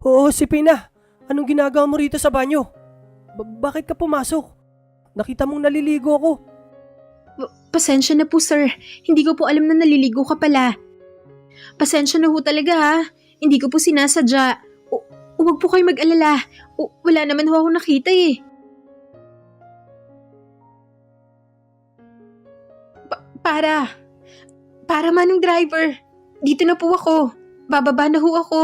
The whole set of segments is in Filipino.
Oo, si Pina. Anong ginagawa mo rito sa banyo? Bakit ka pumasok? Nakita mong naliligo ako. Pasensya na po sir, hindi ko po alam na naliligo ka pala. Pasensya na ho talaga ha, hindi ko po sinasadya. Huwag po kayo mag-alala, wala naman ho ako nakita eh. Para manong driver, dito na po ako, bababa na ho ako.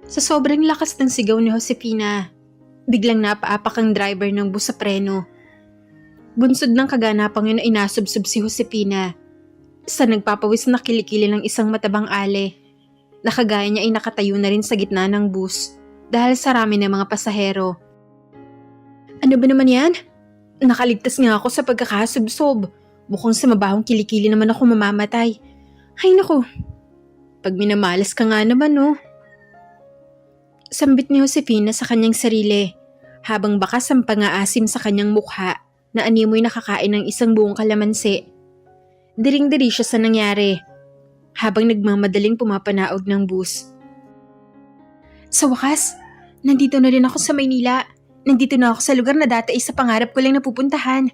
Sa sobrang lakas ng sigaw ni Josefina, biglang napaapak ang driver ng bus sa preno. Bunsod ng kaganapang yun ay inasubsob si Josefina. Sa nagpapawis na kilikili ng isang matabang ale, nakagaya niya ay nakatayo na rin sa gitna ng bus dahil sa rami ng mga pasahero. Ano ba naman yan? Nakaligtas nga ako sa pagkakasubsob. Mukhang sa mabahong kilikili naman ako mamamatay. Ay naku, pag minamalas ka nga naman no. Sambit ni Josefina sa kanyang sarili habang bakas ang pang-aasim sa kanyang mukha na animoy nakakain ng isang buong kalamansi. Diring-diri siya sa nangyari habang nagmamadaling pumapanaog ng bus. Sa wakas, nandito na rin ako sa Maynila. Nandito na ako sa lugar na dati ay sa pangarap ko lang napupuntahan.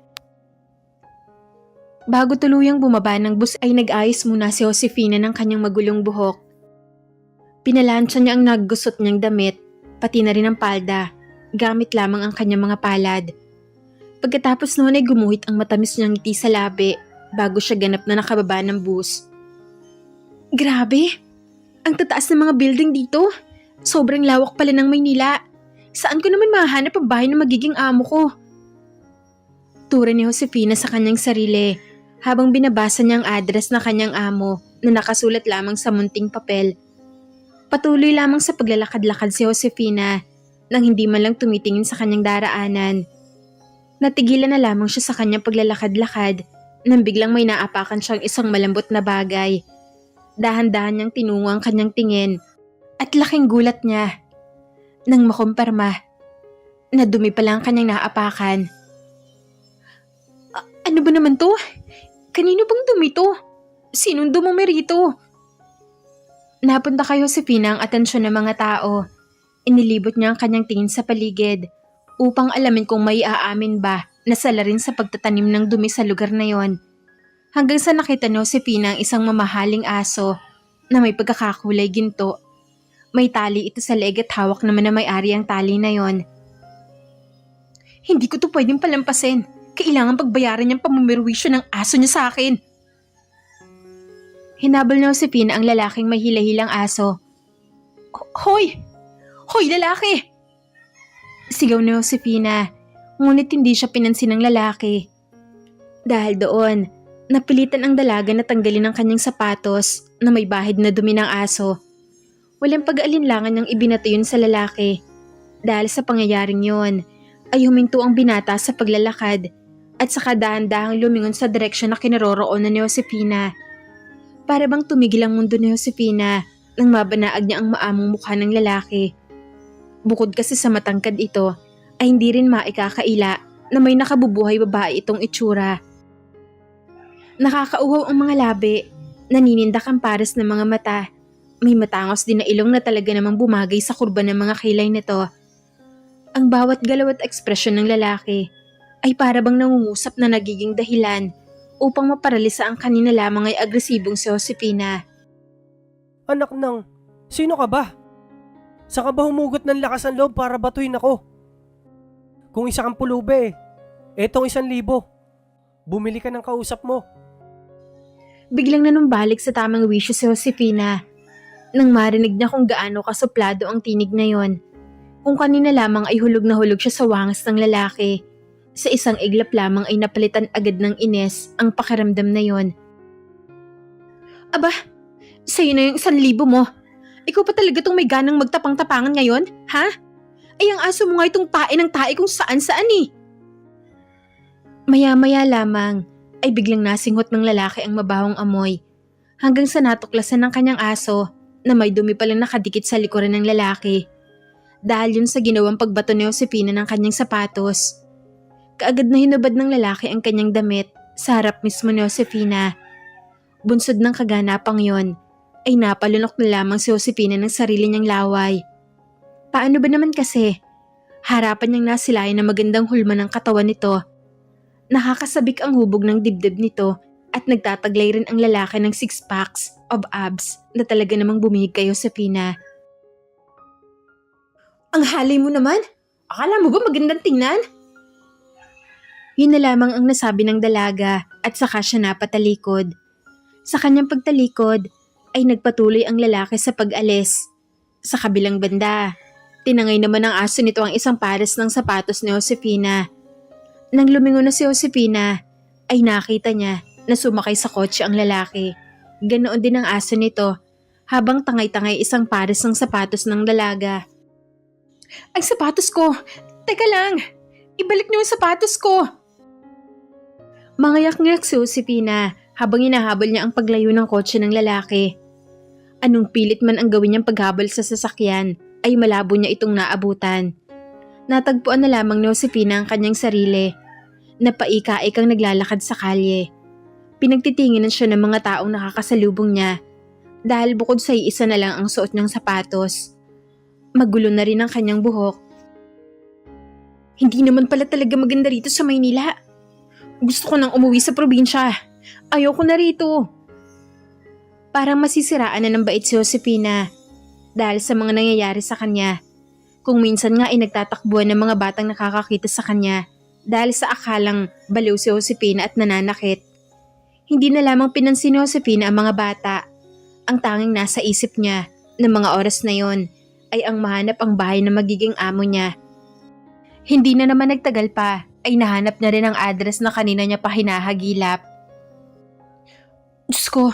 Bago tuluyang bumaba ng bus ay nag-ayos muna si Josefina ng kanyang magulong buhok. Pinalansya niya ang naggusot niyang damit, pati na rin ang palda, gamit lamang ang kanyang mga palad. Pagkatapos noon ay gumuhit ang matamis niyang ngiti sa labi bago siya ganap na nakababa ng bus. Grabe! Ang tataas ng mga building dito. Sobrang lawak pala ng Maynila. Saan ko naman mahanap ang bahay na magiging amo ko? Tura ni Josefina sa kanyang sarili habang binabasa niya ang address na kanyang amo na nakasulat lamang sa munting papel. Patuloy lamang sa paglalakad-lakad si Josefina nang hindi man lang tumitingin sa kanyang daraanan. Natigilan na lamang siya sa kanyang paglalakad-lakad nang biglang may naapakan siyang isang malambot na bagay. Dahan-dahan niyang tinungo ang kanyang tingin at laking gulat niya nang makumpirma na dumi pala ang kanyang naapakan. Ano ba naman to? Kanino bang dumi to? Sinong dumumi rito? Napunta kay Josefina ang atensyon ng mga tao. Inilibot niya ang kanyang tingin sa paligid upang alamin kung may aamin ba na sala rin sa pagtatanim ng dumi sa lugar na yon. Hanggang sa nakita ni Josefina ang isang mamahaling aso na may pagkakakulay ginto. May tali ito sa leeg at hawak naman na may-ari ang tali na yon. Hindi ko to pwedeng palampasin. Kailangan pagbayaran niyang pamumuwisyo ng aso niya sa akin. Hinabol ni Josefina ang lalaking may hila-hilang aso. Hoy! Hoy, lalaki! Sigaw ni Josefina, ngunit hindi siya pinansin ng lalaki. Dahil doon, napilitan ang dalaga na tanggalin ang kanyang sapatos na may bahid na dumi ng aso. Walang pag-aalinlangan niyang ibinato yun sa lalaki. Dahil sa pangyayaring yon, ay huminto ang binata sa paglalakad at saka dahan-dahang lumingon sa direksyon na kinaroroonan ni Josefina. Para bang tumigil ang mundo ni Josefina nang mabanaag niya ang maamong mukha ng lalaki. Bukod kasi sa matangkad ito, ay hindi rin maikakaila na may nakabubuhay babae itong itsura. Nakakauhaw ang mga labi, naninindak ang pares ng mga mata. May matangos din na ilong na talaga namang bumagay sa kurba ng mga kilay nito. Ang bawat galaw at ekspresyon ng lalaki ay para bang nangungusap na nagiging dahilan upang maparalisa ang kanina lamang ay agresibong si Josefina. Anak nang, sino ka ba? Saan ka ba humugot ng lakas ng loob para batuhin ako? Kung isa kang pulube, etong 1,000. Bumili ka ng kausap mo. Biglang nanumbalik sa tamang wisyo si Josefina nang marinig niya kung gaano kasuplado ang tinig na yon. Kung kanina lamang ay hulog na hulog siya sa wangas ng lalaki. Sa isang iglap lamang ay napalitan agad ng ines ang pakiramdam na yon. Aba, sa'yo na yung 1,000 mo. Ikaw pa talaga tong may ganang magtapang-tapangan ngayon, ha? Ay ang aso mo nga itong tae ng tae kung saan-saan eh. Maya-maya lamang ay biglang nasinghot ng lalaki ang mabahong amoy hanggang sa natuklasan ng kanyang aso na may dumi palang nakadikit sa likuran ng lalaki. Dahil yun sa ginawang pagbato ni Josefina ng kanyang sapatos. Kaagad na hinubad ng lalaki ang kanyang damit sa harap mismo ni Josefina. Bunsod ng kaganapang yon, ay napalunok na lamang si Josefina ng sarili niyang laway. Paano ba naman kasi? Harapan niyang nasilayan na magandang hulma ng katawan nito. Nakakasabik ang hubog ng dibdib nito at nagtataglay rin ang lalaki ng 6 packs of abs na talaga namang bumihig kay Josefina. Ang halay mo naman? Akala mo ba magandang tingnan? Yun na lamang ang nasabi ng dalaga at saka siya napatalikod. Sa kanyang pagtalikod ay nagpatuloy ang lalaki sa pag-alis. Sa kabilang banda, tinangay naman ng aso nito ang isang pares ng sapatos ni Josefina. Nang lumingon na si Josefina, ay nakita niya na sumakay sa kotse ang lalaki. Ganoon din ang aso nito habang tangay-tangay isang pares ng sapatos ng dalaga. Ang sapatos ko! Teka lang! Ibalik niyo ang sapatos ko! Mangayak-ngayak si Josefina habang hinahabol niya ang paglayo ng kotse ng lalaki. Anong pilit man ang gawin niyang paghabol sa sasakyan ay malabo niya itong naabutan. Natagpuan na lamang ni Josefina ang kanyang sarili. Napaika-ikang naglalakad sa kalye. Pinagtitinginan siya ng mga taong nakakasalubong niya dahil bukod sa isa na lang ang suot niyang sapatos. Magulo na rin ang kanyang buhok. Hindi naman pala talaga maganda rito sa Maynila. Gusto ko nang umuwi sa probinsya. Ayoko na rito. Parang masisiraan na ng bait si Josefina dahil sa mga nangyayari sa kanya. Kung minsan nga ay nagtatakbuhan ng mga batang nakakakita sa kanya dahil sa akalang baliw si Josefina at nananakit. Hindi na lamang pinansin ni Josefina ang mga bata. Ang tanging nasa isip niya ng mga oras na yon ay ang mahanap ang bahay na magiging amo niya. Hindi na naman nagtagal pa ay nahanap na rin ang address na kanina niya pa hinahagilap. Diyos ko,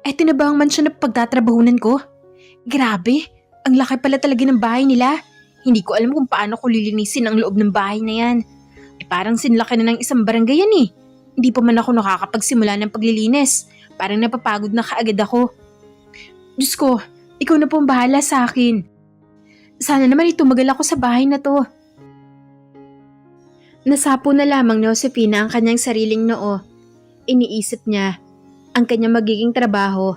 eto na ba ang mansyon na pagtatrabahunan ko? Grabe, ang laki pala talaga ng bahay nila. Hindi ko alam kung paano ko lilinisin ang loob ng bahay na yan. Parang sinlaki na ng isang barangay yan eh. Hindi pa man ako nakakapagsimula ng paglilinis. Parang napapagod na kaagad ako. Diyos ko, ikaw na po ang bahala sa akin. Sana naman itumagal ako sa bahay na to. Nasapo na lamang ni Josefina ang kanyang sariling noo. Iniisip niya ang kanyang magiging trabaho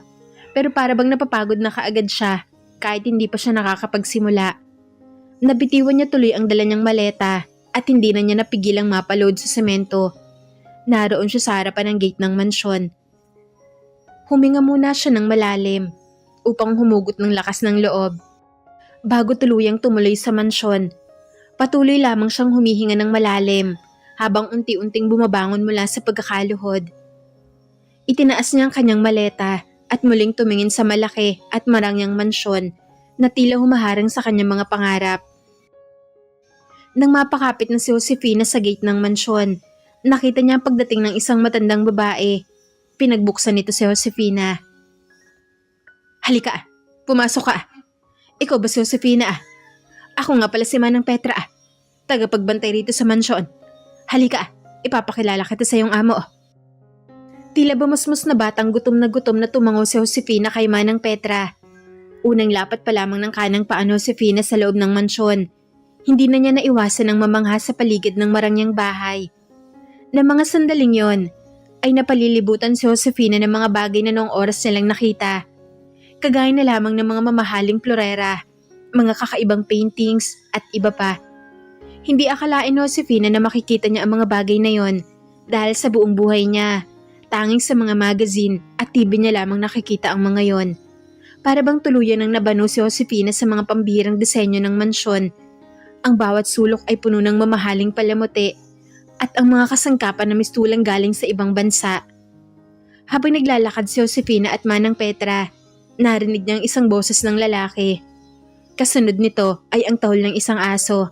pero para bang napapagod na kaagad siya kahit hindi pa siya nakakapagsimula. Nabitiwan niya tuloy ang dala niyang maleta at hindi na niya napigilang mapaload sa semento. Naroon siya sa harapan ng gate ng mansyon. Huminga muna siya ng malalim upang humugot ng lakas ng loob. Bago tuluyang tumuloy sa mansyon, patuloy lamang siyang humihinga ng malalim habang unti-unting bumabangon mula sa pagkakaluhod. Itinaas niya ang kanyang maleta at muling tumingin sa malaki at marangyang mansyon na tila humaharang sa kanyang mga pangarap. Nang mapakapit na si Josefina sa gate ng mansyon, nakita niya ang pagdating ng isang matandang babae. Pinagbuksan nito si Josefina. Halika, pumasok ka. Ikaw ba si Josefina? Ako nga pala si Manang Petra. Tagapagbantay rito sa mansyon. Halika, ipapakilala kita sa iyong amo. Tila bumusmus na batang gutom na tumango si Josefina kay Manang Petra. Unang lapat pa lamang ng kanang paa ni Josefina sa loob ng mansyon. Hindi na niya naiwasan ang mamangha sa paligid ng marangyang bahay. Na mga sandaling yon, ay napalilibutan si Josefina ng mga bagay na noong oras nilang nakita. Kagaya na lamang ng mga mamahaling florera, mga kakaibang paintings at iba pa. Hindi akalain ni Josefina na makikita niya ang mga bagay na yon dahil sa buong buhay niya, tanging sa mga magazine at TV niya lamang nakikita ang mga yon. Para bang tuluyan ng nabano si Josefina sa mga pambihirang disenyo ng mansyon. Ang bawat sulok ay puno ng mamahaling palamuti at ang mga kasangkapan na mistulang galing sa ibang bansa. Habang naglalakad si Josefina at Manang Petra, narinig niya ang isang boses ng lalaki. Kasunod nito ay ang tahol ng isang aso.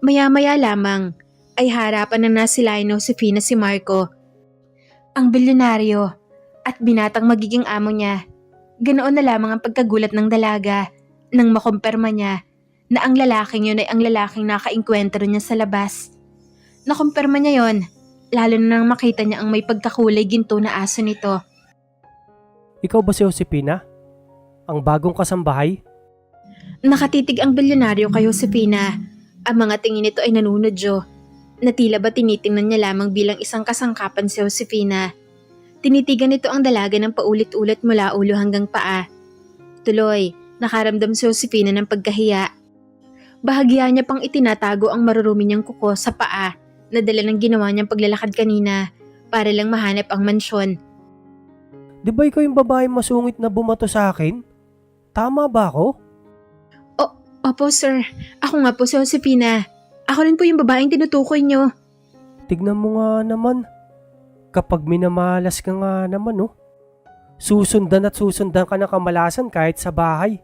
Maya-maya lamang ay harapan na nasilayan ni Josefina si Marco, ang bilyonaryo at binatang magiging amo niya. Ganoon na lamang ang pagkagulat ng dalaga nang makumpirma niya na ang lalaking yun ay ang lalaking nakainkwentro niya sa labas. Nakumpirma niya yon, lalo na nang makita niya ang may pagkakulay ginto na aso nito. Ikaw ba si Josefina? Ang bagong kasambahay? Nakatitig ang bilyonaryo kay Josefina. Ang mga tingin nito ay nanunodyo, na tila ba tinitingnan niya lamang bilang isang kasangkapan si Josefina. Tinitigan nito ang dalaga ng paulit-ulit mula ulo hanggang paa. Tuloy, nakaramdam si Josefina ng pagkahiya. Bahagya niya pang itinatago ang marurumi niyang kuko sa paa na dala ng ginawa niyang paglalakad kanina para lang mahanap ang mansyon. Di ba ikaw yung babaeng masungit na bumato sa akin? Tama ba ako? Opo sir, ako nga po si Josefina. Ako rin po yung babaeng tinutukoy niyo. Tignan mo nga naman. Kapag minamalas ka nga naman, oh. Susundan at susundan ka ng kamalasan kahit sa bahay.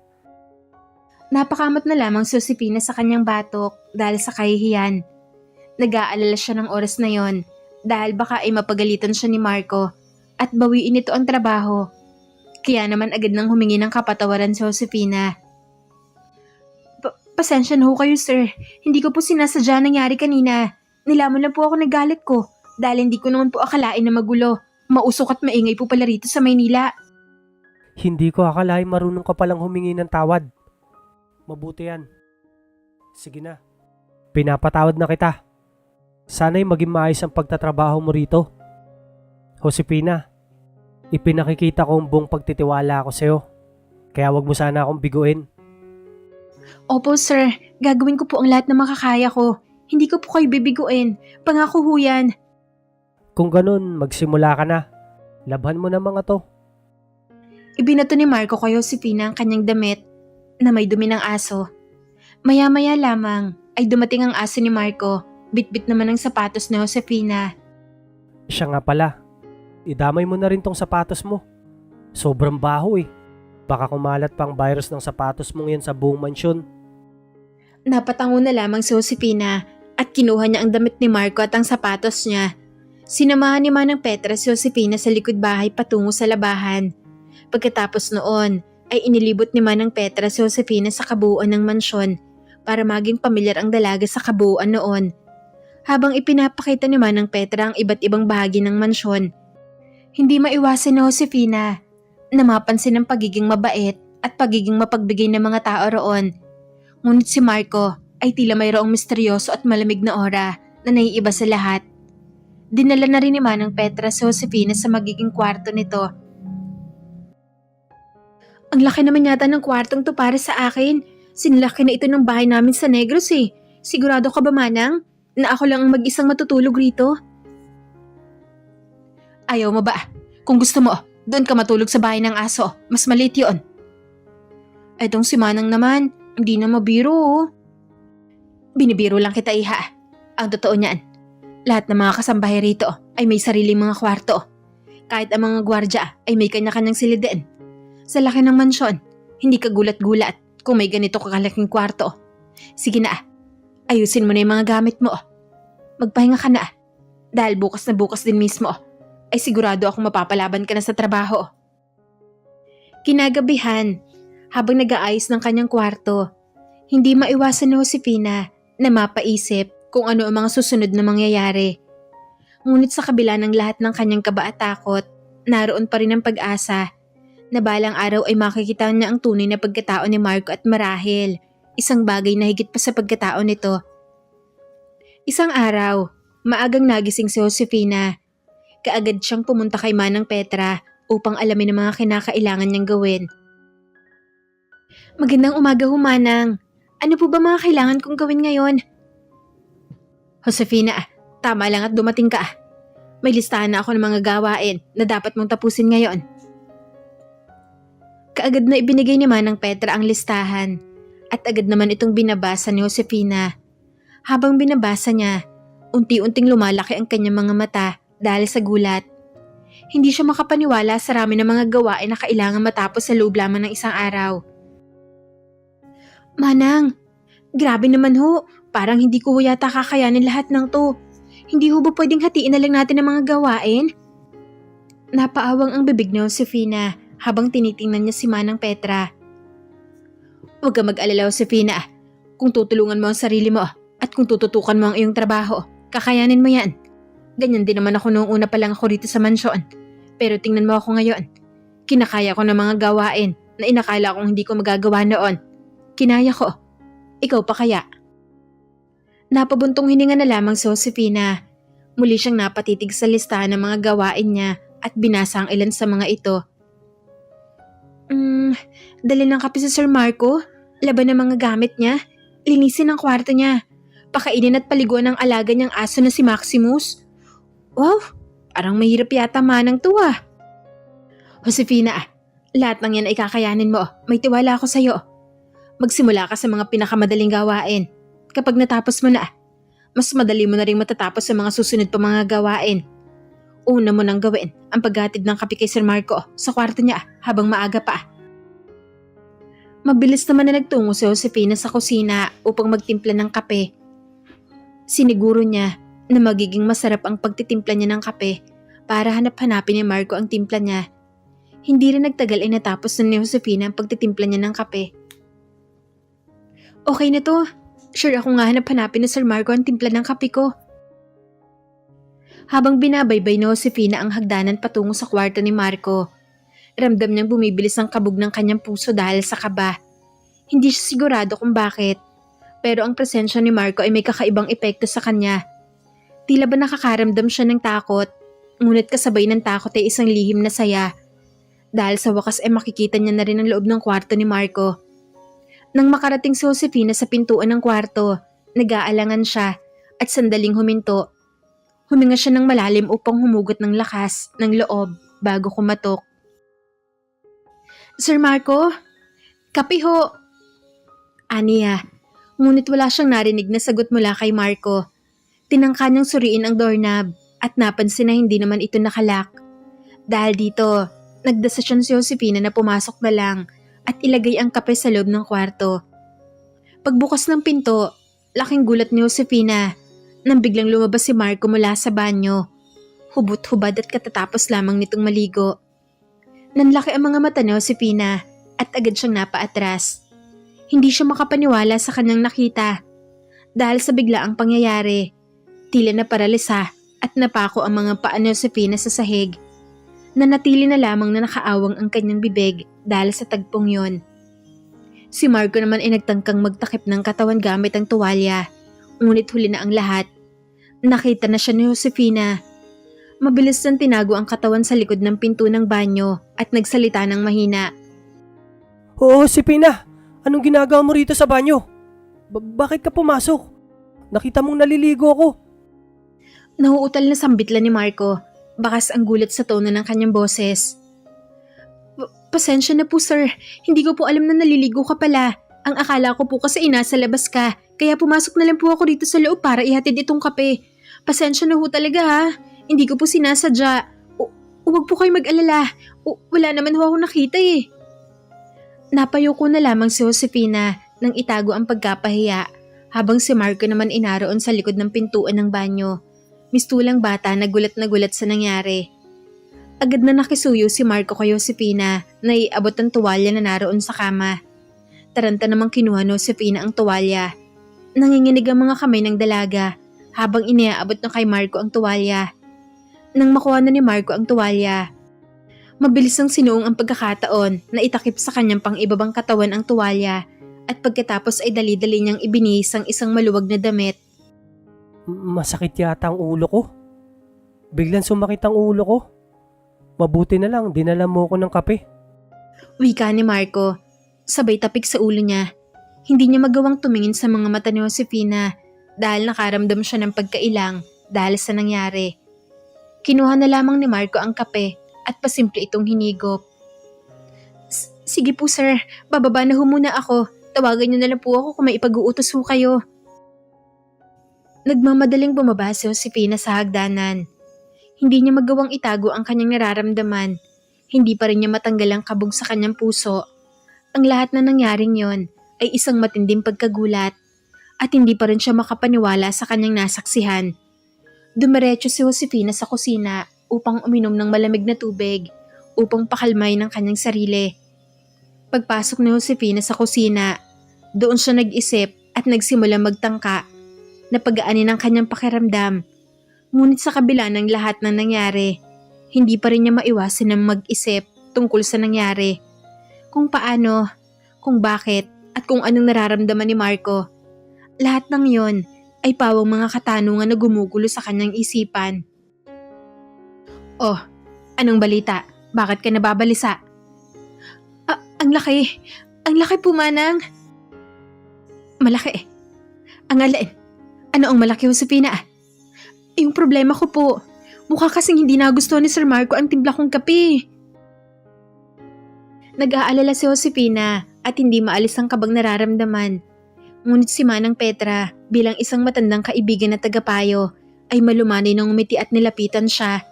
Napakamot na lamang si Josefina sa kanyang batok dahil sa kahihiyan. Nag-aalala siya ng oras na yon dahil baka ay mapagalitan siya ni Marco at bawiin ito ang trabaho. Kaya naman agad nang humingi ng kapatawaran si Josefina. Pasensya na ho kayo sir, hindi ko po sinasadya nangyari kanina. Nilamon lang po ako ng galit ko dahil hindi ko naman po akalain na magulo. Mausok at maingay po pala rito sa Maynila. Hindi ko akalain marunong ka palang humingi ng tawad. Mabuti yan. Sige na. Pinapatawad na kita. Sana'y maging maayos ang pagtatrabaho mo rito. Josefina, ipinakikita ko ang buong pagtitiwala ko sa'yo. Kaya wag mo sana akong biguin. Opo sir, gagawin ko po ang lahat na makakaya ko. Hindi ko po kayo bibiguin. Pangako ho yan. Kung ganun, magsimula ka na. Labhan mo na mga to. Ibinato ni Marco kay Josefina ang kanyang damit na may dumi ng aso. Maya-maya lamang ay dumating ang aso ni Marco. Bit-bit naman ang sapatos ni Josefina. Siya nga pala. Idamay mo na rin tong sapatos mo. Sobrang baho eh. Baka kumalat pang virus ng sapatos mong yan sa buong mansyon. Napatango na lamang si Josefina at kinuha niya ang damit ni Marco at ang sapatos niya. Sinamahan ni Manang Petra si Josefina sa likod bahay patungo sa labahan. Pagkatapos noon ay inilibot ni Manang Petra si Josefina sa kabuuan ng mansyon para maging pamilyar ang dalaga sa kabuuan noon. Habang ipinapakita ni Manang Petra ang iba't ibang bahagi ng mansyon, hindi maiwasan ni Josefina na mapansin ang pagiging mabait at pagiging mapagbigay ng mga tao roon. Ngunit si Marco ay tila mayroong misteryoso at malamig na aura na naiiba sa lahat. Dinala na rin ni Manang Petra si Josefina sa magiging kwarto nito. Ang laki naman yata ng kwartong to para sa akin. Sinlaki na ito ng bahay namin sa Negros eh. Sigurado ka ba Manang na ako lang ang mag-isang matutulog rito? Ayaw mo ba? Kung gusto mo, doon ka matulog sa bahay ng aso. Mas maliit yun. Etong si Manang naman, hindi na mabiro oh. Binibiro lang kita iha. Ang totoo niyan, lahat ng mga kasambahay rito ay may sariling mga kwarto. Kahit ang mga gwardya ay may kanya-kanyang silid din. Sa laki ng mansyon, hindi ka gulat-gulat kung may ganito kakalaking kwarto. Sige na, ayusin mo na yung mga gamit mo. Magpahinga ka na dahil bukas na bukas din mismo ay sigurado akong mapapalaban ka na sa trabaho. Kinagabihan, habang nag-aayos ng kanyang kwarto, hindi maiwasan ni Josefina na mapaisip kung ano ang mga susunod na mangyayari. Ngunit sa kabila ng lahat ng kanyang kaba at takot, naroon pa rin ang pag-asa na balang araw ay makikita niya ang tunay na pagkatao ni Marco at marahil isang bagay na higit pa sa pagkatao nito. Isang araw, maagang nagising si Josefina. Kaagad siyang pumunta kay Manang Petra upang alamin ang mga kinakailangan niyang gawin. Magandang umaga ho, Manang. Ano po ba mga kailangan kong gawin ngayon? Josefina, tama lang at dumating ka. May listahan na ako ng mga gawain na dapat mong tapusin ngayon. Kaagad na ibinigay ni Manang Petra ang listahan at agad naman itong binabasa ni Josefina. Habang binabasa niya, unti-unting lumalaki ang kanyang mga mata dahil sa gulat. Hindi siya makapaniwala sa rami ng mga gawain na kailangan matapos sa loob lamang ng isang araw. Manang, grabe naman ho. Parang hindi ko yata kakayanin lahat ng to. Hindi ho ba pwedeng hatiin na lang natin ang mga gawain? Napaawang ang bibig ni Josefina habang tinitingnan niya si Manang Petra. Huwag ka mag-alala, Josefina. Kung tutulungan mo ang sarili mo at kung tututukan mo ang iyong trabaho, kakayanin mo yan. Ganyan din naman ako noong una pa lang ako rito sa mansyon. Pero tingnan mo ako ngayon. Kinakaya ko ng mga gawain na inakala kong hindi ko magagawa noon. Kinaya ko. Ikaw pa kaya? Napabuntong hininga na lamang si Josefina. Muli siyang napatitig sa listahan ng mga gawain niya at binasa ang ilan sa mga ito. Dali ng kape si Sir Marco, laban ng mga gamit niya, linisin ang kwarto niya, pakainin at paliguan ang alaga niyang aso na si Maximus. Wow, parang mahirap yata manang to ah. Josefina, lahat ng yan ay kakayanin mo. May tiwala ako sa'yo. Magsimula ka sa mga pinakamadaling gawain. Kapag natapos mo na, mas madali mo na rin matatapos sa mga susunod pa mga gawain. Una mo nang gawin ang paghatid ng kape kay Sir Marco sa kwarto niya habang maaga pa. Mabilis naman na nagtungo si Josefina sa kusina upang magtimpla ng kape. Siniguro niya na magiging masarap ang pagtitimpla niya ng kape para hanap-hanapin ni Marco ang timpla niya. Hindi rin nagtagal ay natapos na ni Josefina ang pagtitimpla niya ng kape. Okay na to. Sure ako nga hanap-hanapin ni Sir Marco ang timpla ng kape ko. Habang binabaybay ni Josefina ang hagdanan patungo sa kwarto ni Marco, ramdam niyang bumibilis ang kabog ng kanyang puso dahil sa kaba. Hindi siya sigurado kung bakit, pero ang presensya ni Marco ay may kakaibang epekto sa kanya. Tila ba nakakaramdam siya ng takot, ngunit kasabay ng takot ay isang lihim na saya. Dahil sa wakas ay makikita niya na rin ang loob ng kwarto ni Marco. Nang makarating si Josefina sa pintuan ng kwarto, nag-aalangan siya at sandaling huminto. Huminga siya ng malalim upang humugot ng lakas ng loob bago kumatok. Sir Marco? Kape ho! Aniya, ngunit wala siyang narinig na sagot mula kay Marco. Tinangka niyang suriin ang doorknob at napansin na hindi naman ito nakalak. Dahil dito, nagdesisyon si Josefina na pumasok na lang at ilagay ang kape sa loob ng kwarto. Pagbukas ng pinto, laking gulat ni Josefina nang biglang lumabas si Marco mula sa banyo. Hubot-hubad at katatapos lamang nitong maligo. Nanlaki ang mga mata ni Josefina at agad siyang napaatras. Hindi siya makapaniwala sa kanyang nakita. Dahil sa biglaang pangyayari, tila na paralisa at napako ang mga paa ni Josefina sa sahig. Nanatili na lamang na nakaawang ang kanyang bibig dahil sa tagpong yon. Si Marco naman ay nagtangkang magtakip ng katawan gamit ang tuwalya, ngunit huli na ang lahat. Nakita na siya ni Josefina. Mabilis nang tinago ang katawan sa likod ng pinto ng banyo at nagsalita ng mahina. Oo, Josefina! Anong ginagawa mo rito sa banyo? Bakit ka pumasok? Nakita mong naliligo ako. Nahuutal na sambitlan ni Marco, bakas ang gulat sa tono ng kanyang boses. Pasensya na po sir, hindi ko po alam na naliligo ka pala. Ang akala ko po kasi nasa labas ka, kaya pumasok na lang po ako dito sa loob para ihatid itong kape. Pasensya na ho talaga ha, hindi ko po sinasadya. Huwag po kayo mag-alala, wala naman ho ako nakita eh. Napayuko na lamang si Josefina nang itago ang pagkapahiya habang si Marco naman inaroon sa likod ng pintuan ng banyo. Mistulang bata na gulat sa nangyari. Agad na nakisuyo si Marco kay Josefina na iabot ang tuwalya na naroon sa kama. Taranta namang kinuha ni Josefina ang tuwalya. Nanginginig ang mga kamay ng dalaga habang iniaabot na kay Marco ang tuwalya. Nang makuha na ni Marco ang tuwalya, mabilis ang sinuong ang pagkakataon na itakip sa kanyang pang-ibabang katawan ang tuwalya at pagkatapos ay dali-dali niyang ibinihis ang isang maluwag na damit. Masakit yata ang ulo ko. Biglang sumakit ang ulo ko. Mabuti na lang, dinala mo ko ng kape. Wika ni Marco, sabay tapik sa ulo niya. Hindi niya magawang tumingin sa mga mata ni Josefina dahil nakaramdam siya ng pagkailang dahil sa nangyari. Kinuha na lamang ni Marco ang kape at pasimple itong hinigop. Sige po sir, bababa na ho muna ako. Tawagan niyo na lang po ako kung may ipag-uutos ho kayo. Nagmamadaling bumaba si Josefina sa hagdanan. Hindi niya magawang itago ang kanyang nararamdaman. Hindi pa rin niya matanggal ang kabog sa kanyang puso. Ang lahat na nangyaring yon ay isang matinding pagkagulat at hindi pa rin siya makapaniwala sa kanyang nasaksihan. Dumiretso si Josefina sa kusina upang uminom ng malamig na tubig upang pakalmay ng kanyang sarili. Pagpasok ni Josefina sa kusina, doon siya nag-isip at nagsimula magtangka na pagaanin ang kanyang pakiramdam. Ngunit sa kabila ng lahat ng nangyari, hindi pa rin niya maiwasan ng mag-isip tungkol sa nangyari. Kung paano, kung bakit, at kung anong nararamdaman ni Marco. Lahat ng yon ay pawang mga katanungan na gumugulo sa kanyang isipan. Oh, Anong balita? Bakit ka nababalisa? Ang laki. Ang laki po, Manang. Malaki. Ang alin. Ano ang malaki, Josefina? Yung problema ko po, mukha kasing hindi nagustuhan ni Sir Marco ang timpla kong kape. Nag-aalala si Josefina at hindi maalis ang kabang nararamdaman. Ngunit si Manang Petra, bilang isang matandang kaibigan na tagapayo, ay malumanay nang umiti at nilapitan siya.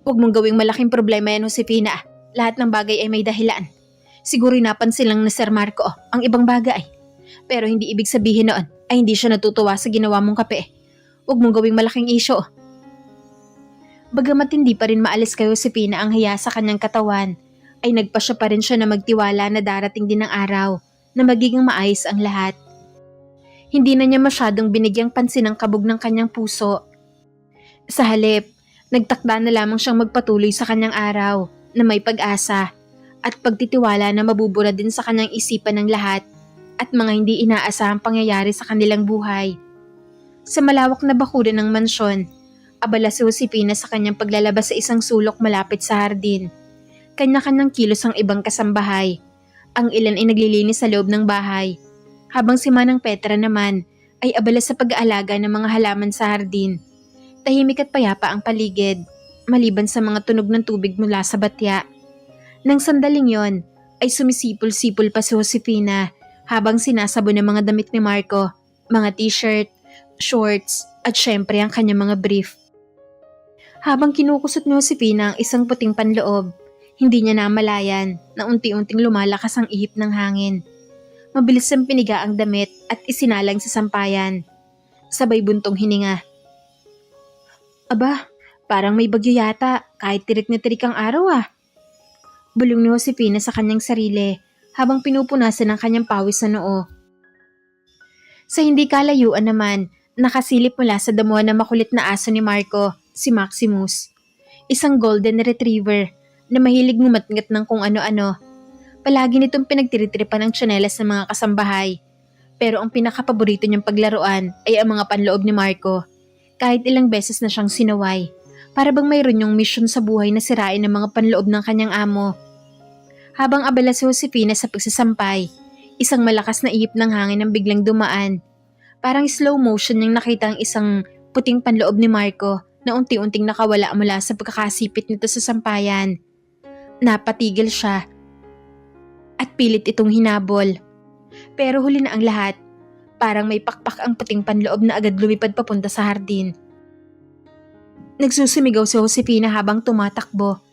Huwag mong gawing malaking problema yan, Josefina. Lahat ng bagay ay may dahilan. Siguro napansin lang na Sir Marco ang ibang bagay. Pero hindi ibig sabihin noon ay hindi siya natutuwa sa ginawa mong kape. Huwag mong gawing malaking isyo. Bagamat hindi pa rin maalis kay Josefina ang hiya sa kanyang katawan, ay nagpasya pa rin siya na magtiwala na darating din ang araw na magiging maayos ang lahat. Hindi na niya masyadong binigyang pansin ang kabog ng kanyang puso. Sa halip, nagtakda na lamang siyang magpatuloy sa kanyang araw na may pag-asa at pagtitiwala na mabubura din sa kanyang isipan ng lahat at mga hindi inaasahang pangyayari sa kanilang buhay. Sa malawak na bakuran ng mansyon, abala si Josefina sa kanyang paglalabas sa isang sulok malapit sa hardin. Kanya-kanyang kilos ang ibang kasambahay. Ang ilan ay naglilinis sa loob ng bahay, habang si Manang Petra naman ay abala sa pag-aalaga ng mga halaman sa hardin. Tahimik at payapa ang paligid, maliban sa mga tunog ng tubig mula sa batya. Nang sandaling yon, ay sumisipol-sipol pa si Josefina habang sinasabon ng mga damit ni Marco, mga t-shirt, shorts, at syempre ang kanyang mga brief. Habang kinukusot ni Josefina ang isang puting panloob, hindi niya namalayan na unti-unting lumalakas ang ihip ng hangin. Mabilis ang piniga ang damit at isinalang sa sampayan. Sabay buntong hininga. Aba, parang may bagyo yata kahit tirik na tirik ang araw ah. Bulong ni Josefina sa kanyang sarili habang pinupunasan ang kanyang pawis sa noo. Sa hindi kalayuan naman, nakasilip mula sa damuhan na makulit na aso ni Marco, si Maximus. Isang golden retriever na mahilig ngumatngat ng kung ano-ano. Palagi nitong pinagtiritripan ng tsinelas ng mga kasambahay. Pero ang pinakapaborito niyang paglaruan ay ang mga panloob ni Marco. Kahit ilang beses na siyang sinaway, para bang mayroon yung mission sa buhay na sirain ang mga panloob ng kanyang amo. Habang abala si Josefina sa pagsasampay, isang malakas na ihip ng hangin ang biglang dumaan. Parang slow motion niyang nakita ang isang puting panloob ni Marco na unti-unting nakawala mula sa pagkakasipit nito sa sampayan. Napatigil siya at pilit itong hinabol. Pero huli na ang lahat, parang may pakpak ang puting panloob na agad lumipad papunta sa hardin. Nagsusumigaw si Josefina habang tumatakbo.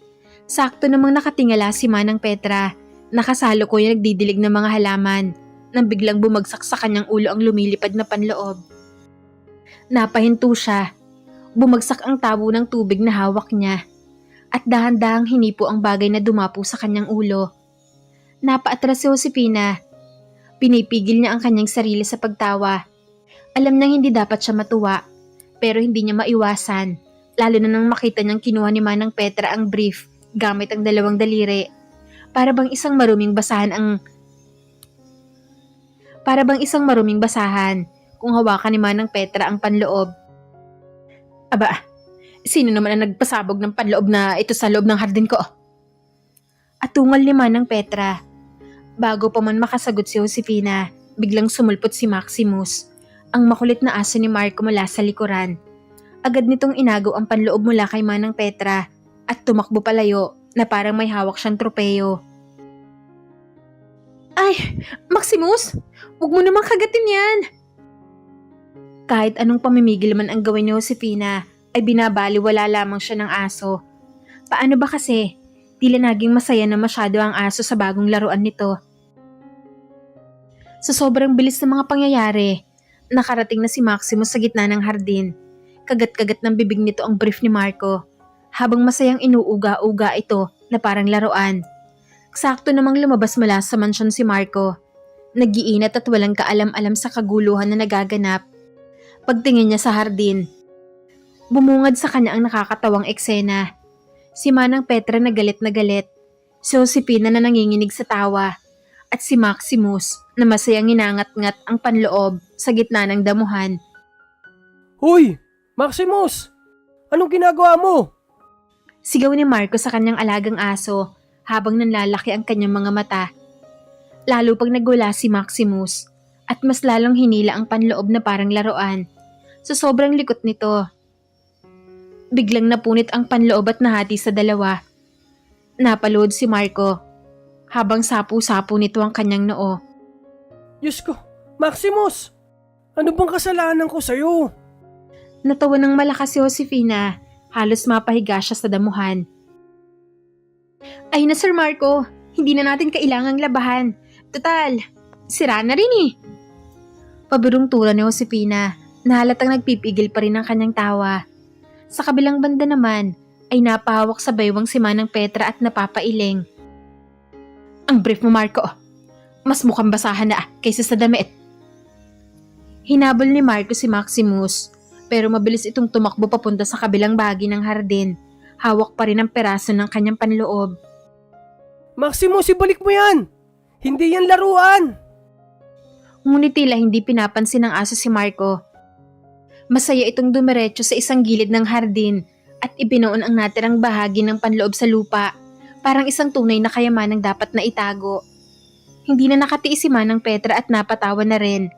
Sakto namang nakatingala si Manang Petra, nakasalukuyan nagdidilig ng mga halaman, nang biglang bumagsak sa kanyang ulo ang lumilipad na panloob. Napahinto siya. Bumagsak ang tabo ng tubig na hawak niya at dahan-dahang hinipo ang bagay na dumapo sa kanyang ulo. Napaatras si Josefina. Pinipigil niya ang kanyang sarili sa pagtawa. Alam niyang hindi dapat siya matuwa, pero hindi niya maiwasan, lalo na nang makita niyang kinuha ni Manang Petra ang brief gamit ang dalawang daliri. Para bang isang maruming basahan kung hawakan ni Manang Petra ang panloob. Aba, sino naman ang nagpasabog ng panloob na ito sa loob ng hardin ko? Atungal ni Manang Petra. Bago pa man makasagot si Josefina, biglang sumulpot si Maximus, ang makulit na aso ni Marco mula sa likuran. Agad nitong inagaw ang panloob mula kay Manang Petra at tumakbo palayo na parang may hawak siyang tropeyo. Ay, Maximus! Huwag mo namang kagatin yan! Kahit anong pamimigil man ang gawin ni Josefina, ay binabaliwala lamang siya ng aso. Paano ba kasi? Tila naging masaya na masyado ang aso sa bagong laruan nito. Sa sobrang bilis ng mga pangyayari, nakarating na si Maximus sa gitna ng hardin. Kagat-kagat ng bibig nito ang brief ni Marco, habang masayang inuuga-uga ito na parang laruan. Sakto namang lumabas mula sa mansyon si Marco. Nag-iinat at walang kaalam-alam sa kaguluhan na nagaganap. Pagtingin niya sa hardin, bumungad sa kanya ang nakakatawang eksena. Si Manang Petra na galit, si Josefina na nanginginig sa tawa, at si Maximus na masayang inangat-ngat ang panloob sa gitna ng damuhan. Hoy! Maximus! Anong ginagawa mo? Sigaw ni Marco sa kanyang alagang aso habang nanlalaki ang kanyang mga mata. Lalo pag nagula si Maximus at mas lalong hinila ang panloob na parang laruan. Sa sobrang likot nito, biglang napunit ang panloob at nahati sa dalawa. Napalood si Marco habang sapu-sapu nito ang kanyang noo. Diyos ko, Maximus! Ano bang kasalanan ko sa'yo? Natawa ng malakas si Josefina. Halos mapahiga siya sa damuhan. Ay na Sir Marco, hindi na natin kailangang labahan. Total, sira na rin eh. Pabirong tura ni Josefina na halatang nagpipigil pa rin ang kanyang tawa. Sa kabilang banda naman ay napahawak sa baywang si Manang Petra at napapailing. Ang brief mo Marco, mas mukhang basahan na kaysa sa damit. Hinabol ni Marco si Maximus pero mabilis itong tumakbo papunta sa kabilang bahagi ng hardin. Hawak pa rin ang peraso ng kanyang panloob. Maximus, ibalik mo yan! Hindi yan laruan! Ngunit tila hindi pinapansin ng aso si Marco. Masaya itong dumiretso sa isang gilid ng hardin at ibinoon ang natirang bahagi ng panloob sa lupa. Parang isang tunay na kayamanang dapat na itago. Hindi na nakatiis si Manang Petra at napatawa na rin.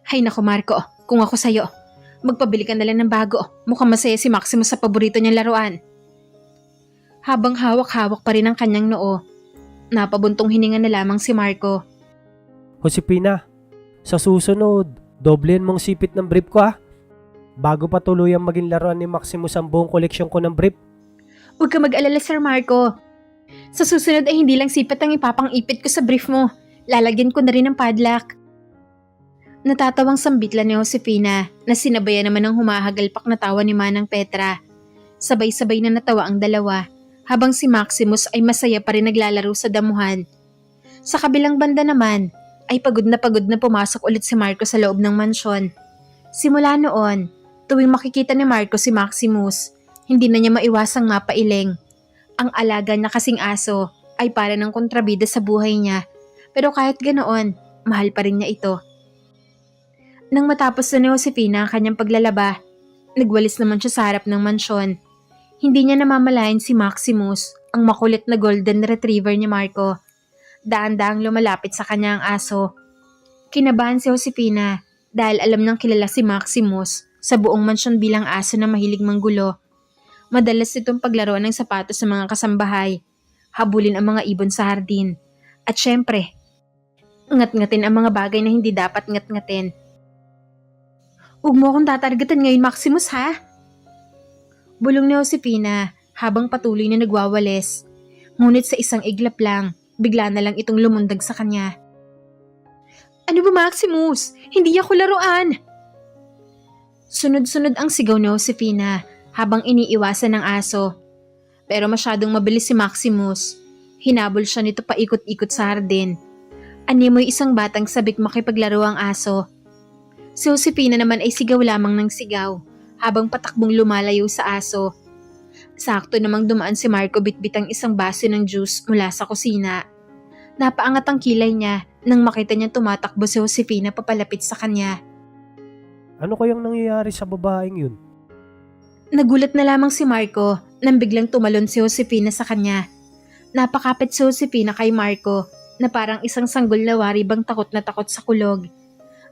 Hay nako Marco, kung ako sa'yo, magpabili ka na lang ng bago. Mukhang masaya si Maximus sa paborito niyang laruan. Habang hawak-hawak pa rin ang kanyang noo, napabuntong hininga na lamang si Marco. Josefina, sa susunod, doblen mong sipit ng brief ko ha. Bago pa tuluyang maging laruan ni Maximus ang buong koleksyon ko ng brief. Huwag ka mag-alala Sir Marco. Sa susunod ay hindi lang sipit ang ipapang-ipit ko sa brief mo. Lalagyan ko na rin ng padlock. Natatawang sambitlan ni Josefina na sinabayan naman ng humahagalpak na tawa ni Manang Petra. Sabay-sabay na natawa ang dalawa habang si Maximus ay masaya pa rin naglalaro sa damuhan. Sa kabilang banda naman ay pagod na pumasok ulit si Marco sa loob ng mansyon. Simula noon, tuwing makikita ni Marco si Maximus, hindi na niya maiwasang mapailing. Ang alaga na kasing aso ay para ng kontrabida sa buhay niya, pero kahit ganoon, mahal pa rin niya ito. Nang matapos na ni Josefina ang kanyang paglalaba, nagwalis naman siya sa harap ng mansyon. Hindi niya namamalayan si Maximus, ang makulit na golden retriever ni Marco. Daan-daang lumalapit sa kanya ang aso. Kinabahan si Josefina dahil alam nang kilala si Maximus sa buong mansyon bilang aso na mahilig manggulo. Madalas itong paglaruan ng sapatos sa mga kasambahay, habulin ang mga ibon sa hardin, at syempre, ngat-ngatin ang mga bagay na hindi dapat ngat-ngatin. Huwag mo akong tatargetan ngayon Maximus ha? Bulong ni Josefina habang patuloy na nagwawalis. Ngunit sa isang iglap lang, bigla na lang itong lumundag sa kanya. Ano ba Maximus? Hindi ako laruan! Sunod-sunod ang sigaw ni Josefina habang iniiwasan ng aso. Pero masyadong mabilis si Maximus. Hinabol siya nito paikot-ikot sa hardin. Animoy isang batang sabik makipaglaro ang aso. Si Josefina naman ay sigaw lamang ng sigaw habang patakbong lumalayo sa aso. Sakto namang dumaan si Marco bitbitang isang baso ng juice mula sa kusina. Napaangat ang kilay niya nang makita niya tumatakbo si Josefina papalapit sa kanya. Ano kayang nangyayari sa babaeng yun? Nagulat na lamang si Marco nang biglang tumalon si Josefina sa kanya. Napakapit si Josefina kay Marco na parang isang sanggol na waribang takot na takot sa kulog.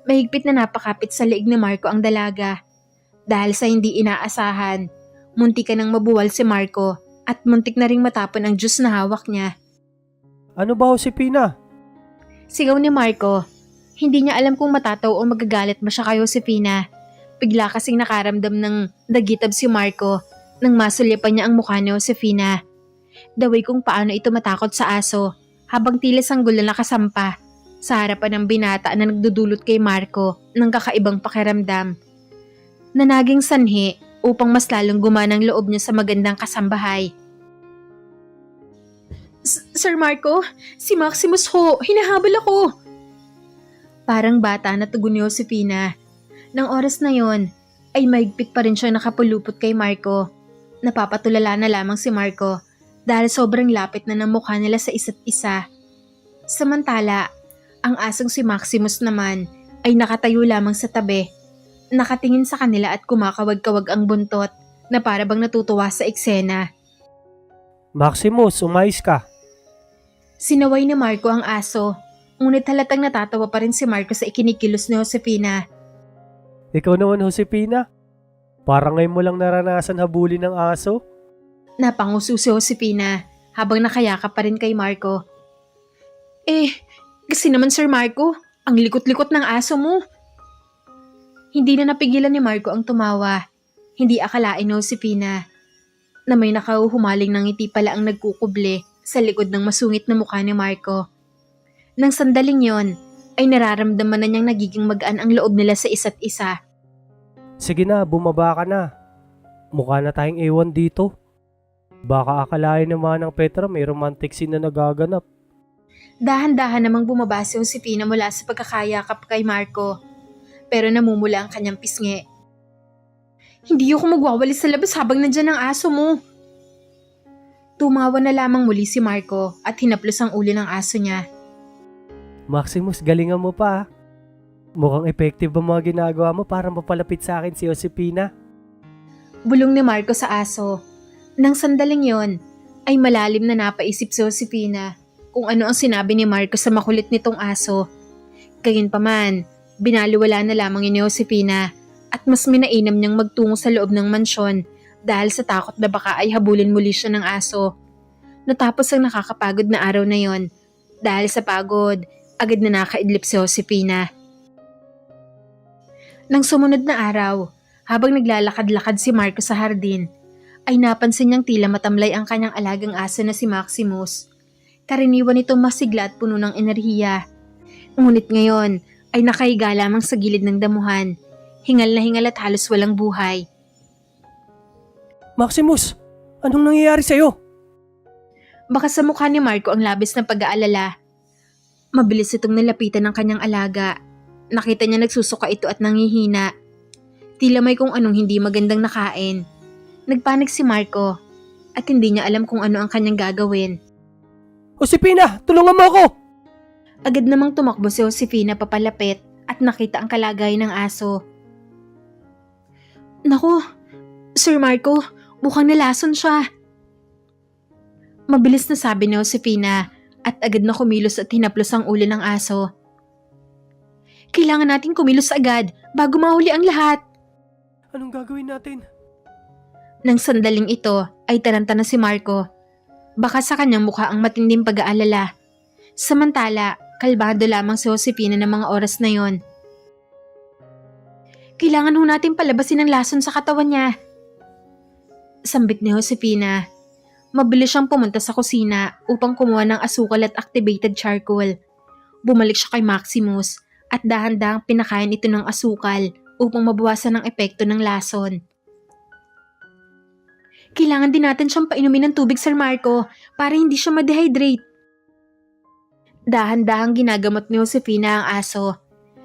Mahigpit na napakapit sa leeg ni Marco ang dalaga. Dahil sa hindi inaasahan, muntik nang mabuwal si Marco at muntik na ring matapon ang juice na hawak niya. Ano ba Josefina? Sigaw ni Marco. Hindi niya alam kung matataw o magagalit ba siya kay Josefina. Bigla kasing nakaramdam ng dagitab si Marco nang masulyapan niya ang mukha ni Josefina. Daway kung paano ito matakot sa aso habang tila sanggol na nakasampa sa harapan ng binata na nagdudulot kay Marco ng kakaibang pakiramdam. Na naging sanhi upang mas lalong gumanang loob niya sa magandang kasambahay. Sir Marco, si Maximus ho, hinahabol ako. Parang bata na tugon ni Josefina. Nang oras na yon, ay mahigpit pa rin siya nakapulupot kay Marco. Napapatulala na lamang si Marco dahil sobrang lapit na ng mukha nila sa isa't isa. Samantala, ang asong si Maximus naman ay nakatayo lamang sa tabi. Nakatingin sa kanila at kumakawag-kawag ang buntot na para bang natutuwa sa eksena. Maximus, umayos ka. Sinaway ni Marco ang aso, ngunit halatang natatawa pa rin si Marco sa ikinikilos ni Josefina. Ikaw naman, Josefina. Parang ngayon mo lang naranasan habulin ng aso. Napanguso si Josefina habang nakayakap pa rin kay Marco. Kasi naman Sir Marco, ang likot-likot ng aso mo. Hindi na napigilan ni Marco ang tumawa. Hindi akalain ni Josefina na may nakauhumaling ng ngiti pala ang nagkukuble sa likod ng masungit na mukha ni Marco. Nang sandaling yon, ay nararamdaman na niyang nagiging magaan ang loob nila sa isa't isa. Sige na, bumaba ka na. Mukha na tayong ewan dito. Baka akalain naman ng Petra may romantic scene na nagaganap. Dahan-dahan namang bumaba si Josefina mula sa pagkakayakap kay Marco. Pero namumula ang kanyang pisngi. Hindi ako magwawalis sa labas habang nandyan ang aso mo. Tumawa na lamang muli si Marco at hinaplos ang ulo ng aso niya. Maximus, galingan mo pa. Mukhang effective ang mga ginagawa mo para mapalapit sa akin si Josefina. Bulong ni Marco sa aso. Nang sandaling yon, ay malalim na napaisip si Josefina kung ano ang sinabi ni Marco sa makulit nitong aso. Gayunpaman, binaliwala na lamang ni Josefina at mas minainam niyang magtungo sa loob ng mansyon dahil sa takot na baka ay habulin muli siya ng aso. Natapos ang nakakapagod na araw na yon. Dahil sa pagod, agad na nakaidlip si Josefina. Nang sumunod na araw, habang naglalakad-lakad si Marco sa hardin, ay napansin niyang tila matamlay ang kanyang alagang aso na si Maximus. Karaniwan itong masigla at puno ng enerhiya. Ngunit ngayon ay nakahiga lamang sa gilid ng damuhan, hingal na hingal at halos walang buhay. Maximus, anong nangyayari sa'yo? Baka sa mukha ni Marco ang labis ng pag-aalala. Mabilis itong nilapitan ng kanyang alaga. Nakita niya nagsusuka ito at nangihina. Tila may kung anong hindi magandang nakain. Nagpanik si Marco at hindi niya alam kung ano ang kanyang gagawin. Josefina, tulungan mo ako! Agad namang tumakbo si Josefina papalapit at nakita ang kalagayan ng aso. Naku, Sir Marco, mukhang nalason siya. Mabilis na sabi ni Josefina at agad na kumilos at hinaplos ang ulo ng aso. Kailangan nating kumilos agad bago mahuli ang lahat. Anong gagawin natin? Nang sandaling ito ay taranta na si Marco. Baka sa kanyang mukha ang matinding pag-aalala. Samantala, kalbado lamang si Josefina ng mga oras na yon. Kailangan ho natin palabasin ang lason sa katawan niya. Sambit ni Josefina. Mabilis siyang pumunta sa kusina upang kumuha ng asukal at activated charcoal. Bumalik siya kay Maximus at dahan-dahang pinakain ito ng asukal upang mabawasan ang epekto ng lason. Kailangan din natin siyang painumin ng tubig, Sir Marco, para hindi siya ma-dehydrate. Dahan-dahang ginagamot ni Josefina ang aso.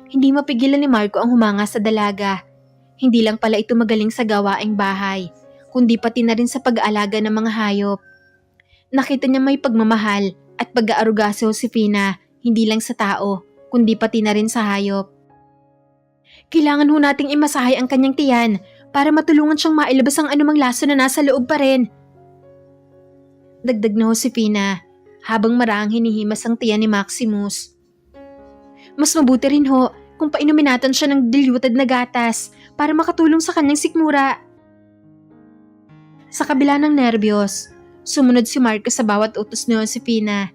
Hindi mapigilan ni Marco ang humanga sa dalaga. Hindi lang pala ito magaling sa gawaing bahay, kundi pati na rin sa pag-aalaga ng mga hayop. Nakita niya may pagmamahal at pag-aaruga si Josefina, hindi lang sa tao, kundi pati na rin sa hayop. Kailangan ho nating imasahay ang kanyang tiyan para matulungan siyang mailabas ang anumang laso na nasa loob pa rin. Dagdag na Josefina, habang maraang hinihimas ang tiyan ni Maximus. Mas mabuti rin ho kung painumin natin siya ng diluted na gatas para makatulong sa kanyang sikmura. Sa kabila ng nerbiyos, sumunod si Marco sa bawat utos ni Josefina.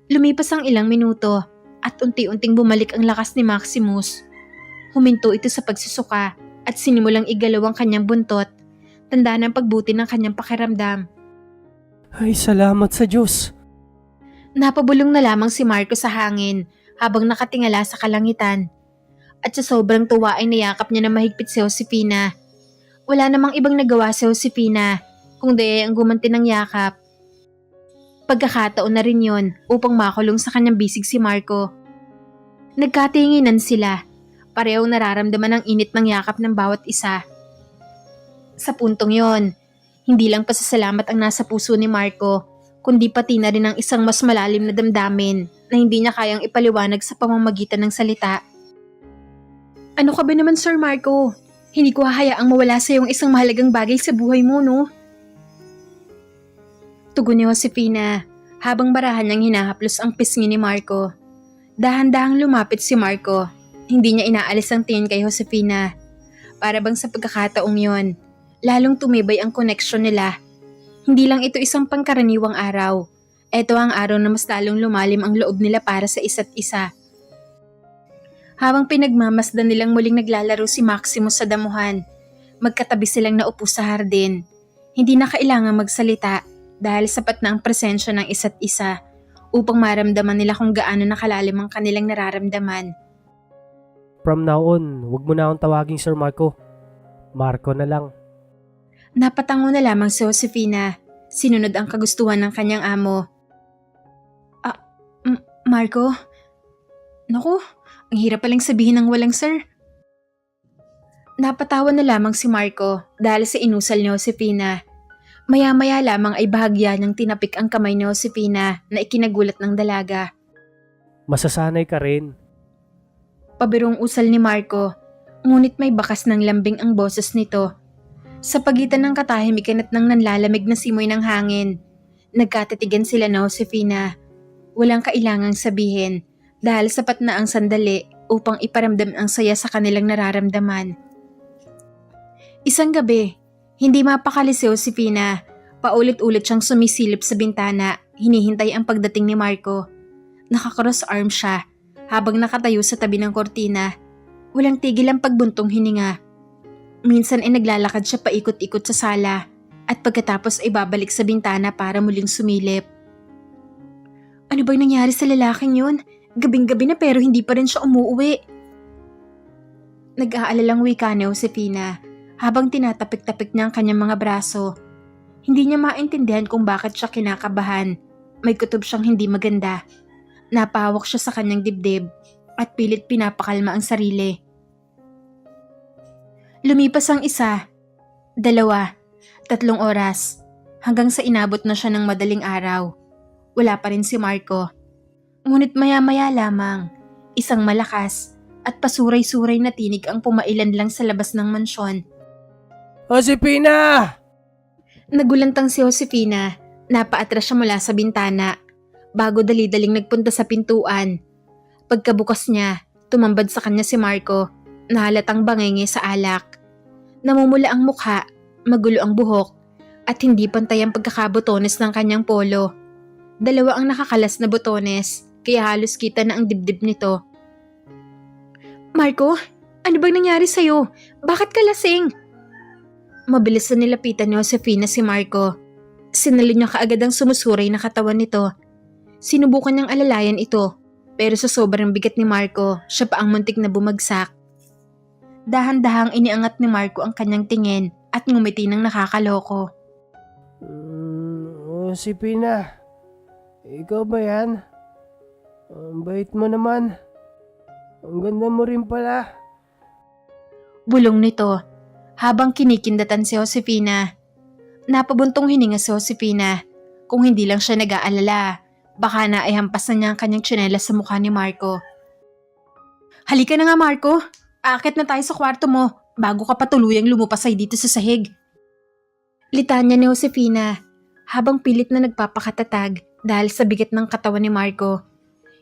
Lumipas ang ilang minuto at unti-unting bumalik ang lakas ni Maximus. Huminto ito sa pagsusuka at sinimulang igalaw ang kanyang buntot, tanda ng pagbuti ng kanyang pakiramdam. Ay, salamat sa Diyos. Napabulong na lamang si Marco sa hangin habang nakatingala sa kalangitan. At sa sobrang tuwa ay niyakap niya na mahigpit si Josefina. Wala namang ibang nagawa si Josefina kung di ang gumanti ng yakap. Pagkakataon na rin yon upang makulong sa kanyang bisig si Marco. Nagkatinginan sila. Parehong nararamdaman ang init ng yakap ng bawat isa. Sa puntong yon, hindi lang pasasalamat ang nasa puso ni Marco, kundi pati na rin ang isang mas malalim na damdamin na hindi niya kayang ipaliwanag sa pamamagitan ng salita. Ano ka ba naman, Sir Marco? Hindi ko hahayaang mawala sa yung isang mahalagang bagay sa buhay mo, no? Tugon ni Josefina habang barahan niyang hinahaplos ang pisngi ni Marco. Dahan-dahang lumapit si Marco. Hindi niya inaalis ang tingin kay Josefina. Para bang sa pagkakataong yon, lalong tumibay ang koneksyon nila. Hindi lang ito isang pangkaraniwang araw. Ito ang araw na mas lalong lumalim ang loob nila para sa isa't isa. Habang pinagmamasdan nilang muling naglalaro si Maximus sa damuhan, magkatabi silang naupo sa hardin. Hindi na kailangang magsalita dahil sapat na ang presensya ng isa't isa upang maramdaman nila kung gaano nakalalim ang kanilang nararamdaman. From now on, wag mo na akong tawaging Sir Marco. Marco na lang. Napatango na lamang si Josefina. Sinunod ang kagustuhan ng kanyang amo. Marco? Naku, ang hirap palang sabihin ng walang sir. Napatawa na lamang si Marco dahil sa inusal ni Josefina. Maya-maya lamang ay bahagya niyang tinapik ang kamay ni Josefina na ikinagulat ng dalaga. Masasanay ka rin. Pabirong usal ni Marco, ngunit may bakas ng lambing ang boses nito. Sa pagitan ng katahimikan at ng nanlalamig na simoy ng hangin, nagkatitigan sila ni Josefina. Walang kailangang sabihin dahil sapat na ang sandali upang iparamdam ang saya sa kanilang nararamdaman. Isang gabi, hindi mapakali si Josefina. Paulit-ulit siyang sumisilip sa bintana, hinihintay ang pagdating ni Marco. Nakakross arm siya habang nakatayo sa tabi ng kortina. Walang tigil ang pagbuntong hininga. Minsan ay naglalakad siya paikot-ikot sa sala at pagkatapos ay babalik sa bintana para muling sumilip. Ano bang nangyari sa lalaking yun? Gabing-gabi na pero hindi pa rin siya umuuwi. Nag-aalalang wika ni Josefina habang tinatapik-tapik niya ang kanyang mga braso. Hindi niya maintindihan kung bakit siya kinakabahan. May kutob siyang hindi maganda. Napahawak siya sa kanyang dibdib at pilit pinapakalma ang sarili. Lumipas ang 1, 2, 3 oras hanggang sa inabot na siya ng madaling araw. Wala pa rin si Marco. Ngunit maya-maya lamang, isang malakas at pasuray-suray na tinig ang pumailan lang sa labas ng mansyon. Josefina! Nagulantang si Josefina, napaatras siya mula sa bintana, bago dali-daling nagpunta sa pintuan. Pagkabukas niya, tumambad sa kanya si Marco, na halatang bangenge sa alak. Namumula ang mukha, magulo ang buhok, at hindi pantay ang pagkakabotones ng kanyang polo. 2 ang nakakalas na botones, kaya halos kita na ang dibdib nito. Marco, ano bang nangyari sa'yo? Bakit ka lasing? Mabilis na nilapitan ni Josefina si Marco. Sinalo niya kaagad ang sumusuray na katawan nito. Sinubukan niyang alalayan ito, pero sa sobrang bigat ni Marco, siya pa ang muntik na bumagsak. Dahan-dahang iniangat ni Marco ang kanyang tingin at ngumiti ng nakakaloko. Josefina, ikaw ba yan? Ang bait mo naman. Ang ganda mo rin pala. Bulong nito habang kinikindatan si Josefina. Napabuntong hininga si Josefina. Kung hindi lang siya nag-aalala, baka na ay hampas na niya ang kanyang tsinelas sa mukha ni Marco. Halika na nga Marco, aakit na tayo sa kwarto mo bago ka pa tuluyang lumupasay dito sa sahig. Litanya ni Josefina habang pilit na nagpapakatatag dahil sa bigat ng katawan ni Marco.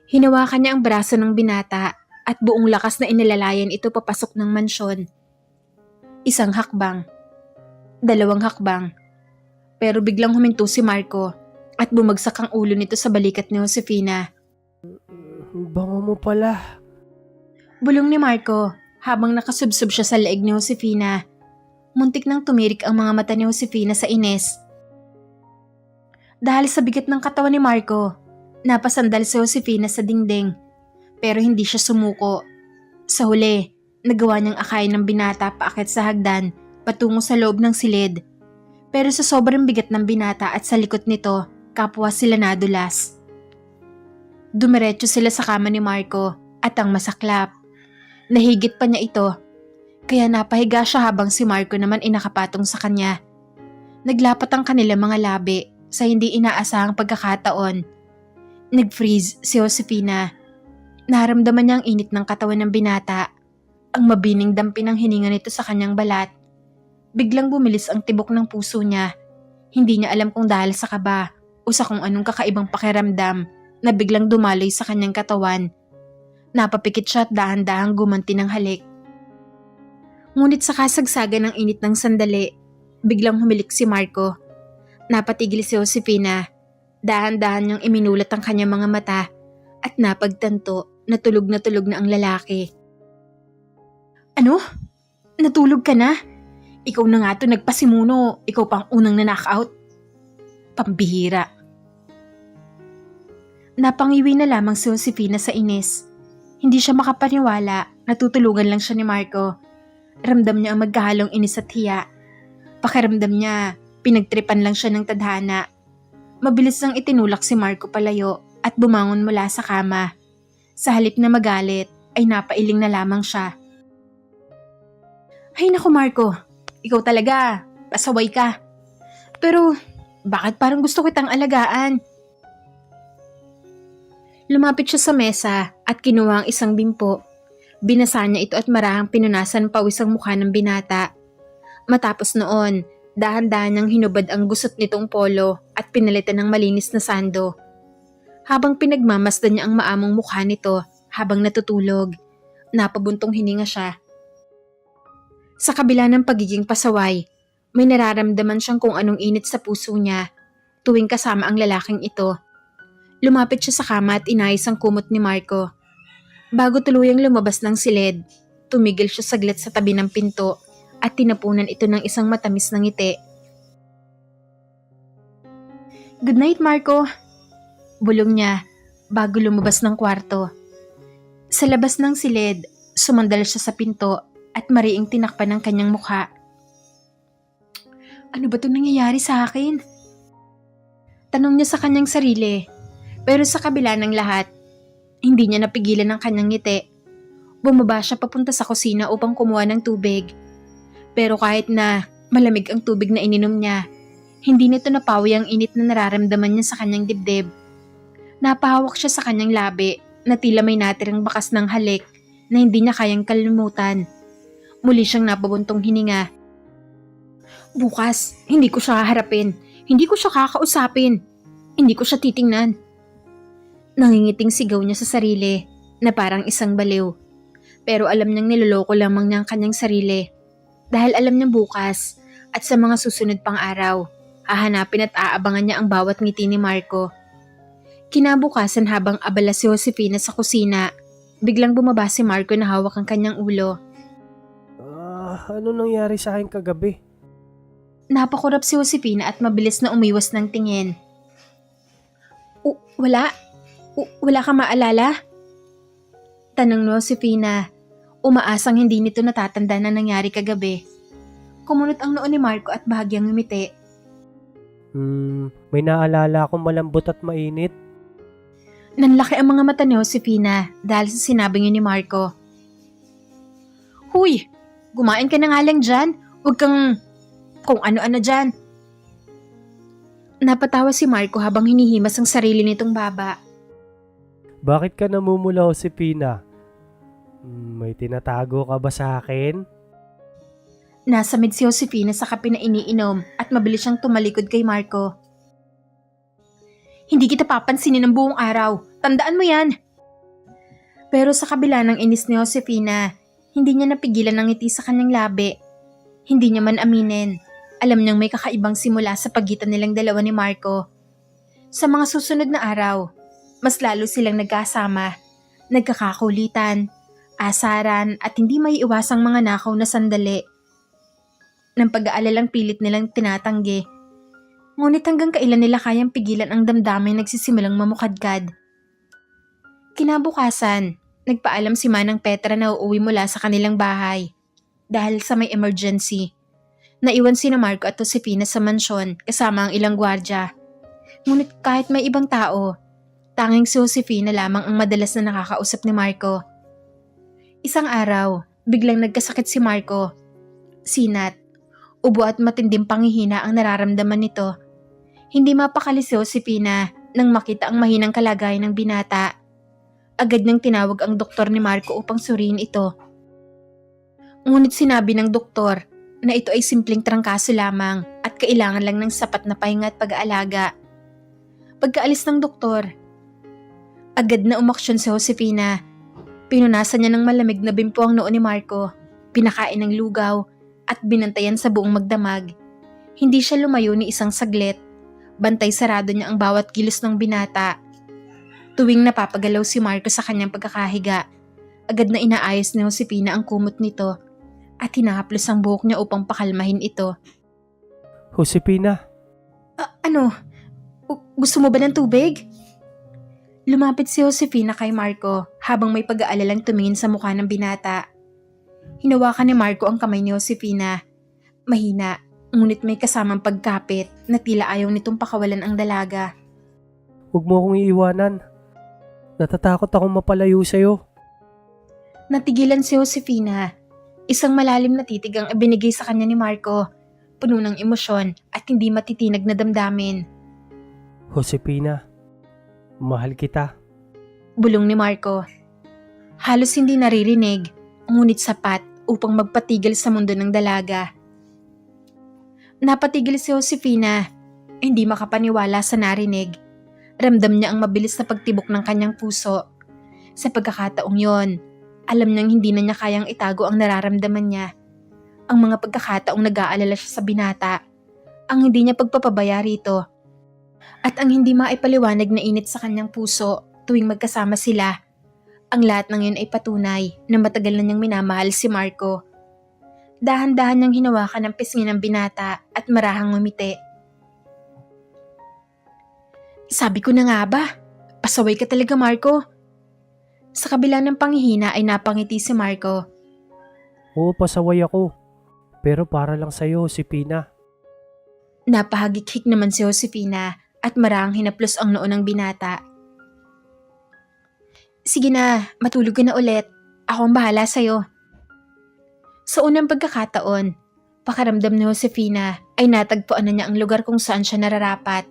Hinawakan niya ang braso ng binata at buong lakas na inilalayan ito papasok ng mansyon. 1 hakbang, 2 hakbang, pero biglang huminto si Marco at bumagsak ang ulo nito sa balikat ni Josefina. Bango mo pala. Bulong ni Marco habang nakasubsob siya sa leeg ni Josefina. Muntik nang tumirik ang mga mata ni Josefina sa inis. Dahil sa bigat ng katawan ni Marco, napasandal si Josefina sa dingding, pero hindi siya sumuko. Sa huli, nagawa niyang akayin ng binata paakyat sa hagdan patungo sa loob ng silid. Pero sa sobrang bigat ng binata at sa likod nito, kapwa sila nadulas. Dumiretso sila sa kama ni Marco at ang masaklap. Nahigit pa niya ito, kaya napahiga siya habang si Marco naman inakapatong sa kanya. Naglapat ang kanilang mga labi sa hindi inaasahang pagkakataon. Nag-freeze si Josefina. Naramdaman niya ang init ng katawan ng binata. Ang mabining dampi ng hininga nito sa kanyang balat. Biglang bumilis ang tibok ng puso niya. Hindi niya alam kung dahil sa kaba o sa kung anong kakaibang pakiramdam na biglang dumaloy sa kanyang katawan. Napapikit siya at dahan-dahang gumanti ng halik. Ngunit sa kasagsagan ng init ng sandali, biglang humilik si Marco. Napatigil si Josefina. Dahan-dahan niyang iminulat ang kanyang mga mata at napagtanto na tulog na ang lalaki. Ano? Natulog ka na? Ikaw na nga to nagpasimuno. Ikaw pang unang na-knockout. Pambihira. Napangiwi na lamang si Josefina sa inis. Hindi siya makapaniwala. Natutulugan lang siya ni Marco. Ramdam niya ang magkahalong inis at hiya. Pakiramdam niya, pinagtripan lang siya ng tadhana. Mabilis nang itinulak si Marco palayo at bumangon mula sa kama. Sa halip na magalit, ay napailing na lamang siya. Ay naku Marco, ikaw talaga, pasaway ka. Pero bakit parang gusto kitang alagaan? Lumapit siya sa mesa at kinuha ang isang bimpo. Binasa niya ito at marahang pinunasan pawis ang mukha ng binata. Matapos noon, dahan-dahan niyang hinubad ang gusot nitong polo at pinalitan ng malinis na sando. Habang pinagmamasdan niya ang maamong mukha nito habang natutulog, napabuntong hininga siya. Sa kabila ng pagiging pasaway, may nararamdaman siyang kung anong init sa puso niya tuwing kasama ang lalaking ito. Lumapit siya sa kama at inayos ang kumot ni Marco. Bago tuluyang lumabas ng silid, tumigil siya saglit sa tabi ng pinto at tinapunan ito ng isang matamis na ngiti. Good night, Marco. Bulong niya bago lumabas ng kwarto. Sa labas ng silid, sumandal siya sa pinto at mariing tinakpan ng kanyang mukha. Ano ba itong nangyayari sa akin? Tanong niya sa kanyang sarili, pero sa kabila ng lahat, hindi niya napigilan ang kanyang ngiti. Bumaba siya papunta sa kusina upang kumuha ng tubig. Pero kahit na malamig ang tubig na ininom niya, hindi nito napawi ang init na nararamdaman niya sa kanyang dibdib. Napahawak siya sa kanyang labi na tila may natirang bakas ng halik na hindi niya kayang kalimutan. Muli siyang napabuntong hininga. Bukas, hindi ko siya haharapin. Hindi ko siya kakausapin. Hindi ko siya titingnan. Nangingiting sigaw niya sa sarili na parang isang baliw. Pero alam niyang niloloko lamang niya ang kanyang sarili. Dahil alam niyang bukas at sa mga susunod pang araw, hahanapin at aabangan niya ang bawat ngiti ni Marco. Kinabukasan habang abala si Josefina sa kusina, biglang bumaba si Marco na hawak ang kanyang ulo. Ano nangyari sa akin kagabi? Napakurap si Josefina at mabilis na umiwas ng tingin. Wala ka maalala? Tanong ni Josefina. Umaasang hindi nito natatanda na nangyari kagabi. Kumunot ang noo ni Marco at bahagyang ngumiti. May naalala akong malambot at mainit. Nanlaki ang mga mata ni Josefina dahil sa sinabi niya ni Marco. Huy! Kumain ka na nga lang dyan. Huwag kang kung ano-ano dyan. Napatawa si Marco habang hinihimas ang sarili nitong baba. Bakit ka namumula, Josefina? May tinatago ka ba sa akin? Nasamid si Josefina sa kape na iniinom at mabilis siyang tumalikod kay Marco. Hindi kita papansinin ng buong araw. Tandaan mo yan. Pero sa kabila ng inis ni Josefina, hindi niya napigilan ang ngiti sa kanyang labi. Hindi niya man aminin. Alam niyang may kakaibang simula sa pagitan nilang dalawa ni Marco. Sa mga susunod na araw, mas lalo silang nagkasama, nagkakakulitan, asaran at hindi may iwasang mga nakaw na sandali. Nang pag-aalalang pilit nilang tinatanggi. Ngunit hanggang kailan nila kayang pigilan ang damdamin nagsisimulang mamukadkad. Kinabukasan, nagpaalam si Manang Petra na uuwi mula sa kanilang bahay dahil sa may emergency. Naiwan sina Marco at Josefina sa mansyon kasama ang ilang gwardya. Ngunit kahit may ibang tao, tanging si Josefina lamang ang madalas na nakakausap ni Marco. Isang araw, biglang nagkasakit si Marco. Sinat, ubo at matinding panghihina ang nararamdaman nito. Hindi mapakali si Josefina nang makita ang mahinang kalagayan ng binata. Agad nang tinawag ang doktor ni Marco upang suriin ito. Ngunit sinabi ng doktor na ito ay simpleng trangkaso lamang at kailangan lang ng sapat na pahinga at pag-aalaga. Pagkaalis ng doktor, agad na umaksyon si Josefina. Pinunasan niya ng malamig na bimpo ang noo ni Marco, pinakain ng lugaw at binantayan sa buong magdamag. Hindi siya lumayo ni isang saglit. Bantay sarado niya ang bawat kilos ng binata. Tuwing napapagalaw si Marco sa kanyang pagkakahiga, agad na inaayos ni Josefina ang kumot nito at hinahaplos ang buhok niya upang pakalmahin ito. Josefina, Ano? Gusto mo ba ng tubig? Lumapit si Josefina kay Marco habang may pag-aalalang tumingin sa mukha ng binata. Hinawakan ni Marco ang kamay ni Josefina. Mahina, ngunit may kasamang pagkapit na tila ayaw nitong pakawalan ang dalaga. huwag mo akong iiwanan. Natatakot akong mapalayo sa'yo. Natigilan si Josefina. Isang malalim na titig ang ibinigay sa kanya ni Marco, puno ng emosyon at hindi matitinag na damdamin. Josefina, mahal kita. Bulong ni Marco. Halos hindi naririnig, ngunit sapat upang magpatigil sa mundo ng dalaga. Napatigil si Josefina, hindi makapaniwala sa narinig. Ramdam niya ang mabilis na pagtibok ng kanyang puso. Sa pagkakataong yon, alam niyang hindi na niya kayang itago ang nararamdaman niya. Ang mga pagkakataong nag-aalala siya sa binata, ang hindi niya pagpapabaya rito, at ang hindi maipaliwanag na init sa kanyang puso tuwing magkasama sila. Ang lahat ng yun ay patunay na matagal na niyang minamahal si Marco. Dahan-dahan niyang hinawakan ang pisngi ng binata at marahang ngumiti. Sabi ko na nga ba, pasaway ka talaga Marco. Sa kabila ng panghihina ay napangiti si Marco. Oo, pasaway ako. Pero para lang sa'yo, Josefina. Napahagik-hik naman si Josefina at marahang hinaplos ang noo ng binata. Sige na, matulog ka na ulit. Ako ang bahala sa'yo. Sa unang pagkakataon, pakaramdam ni Josefina ay natagpuan na niya ang lugar kung saan siya nararapat.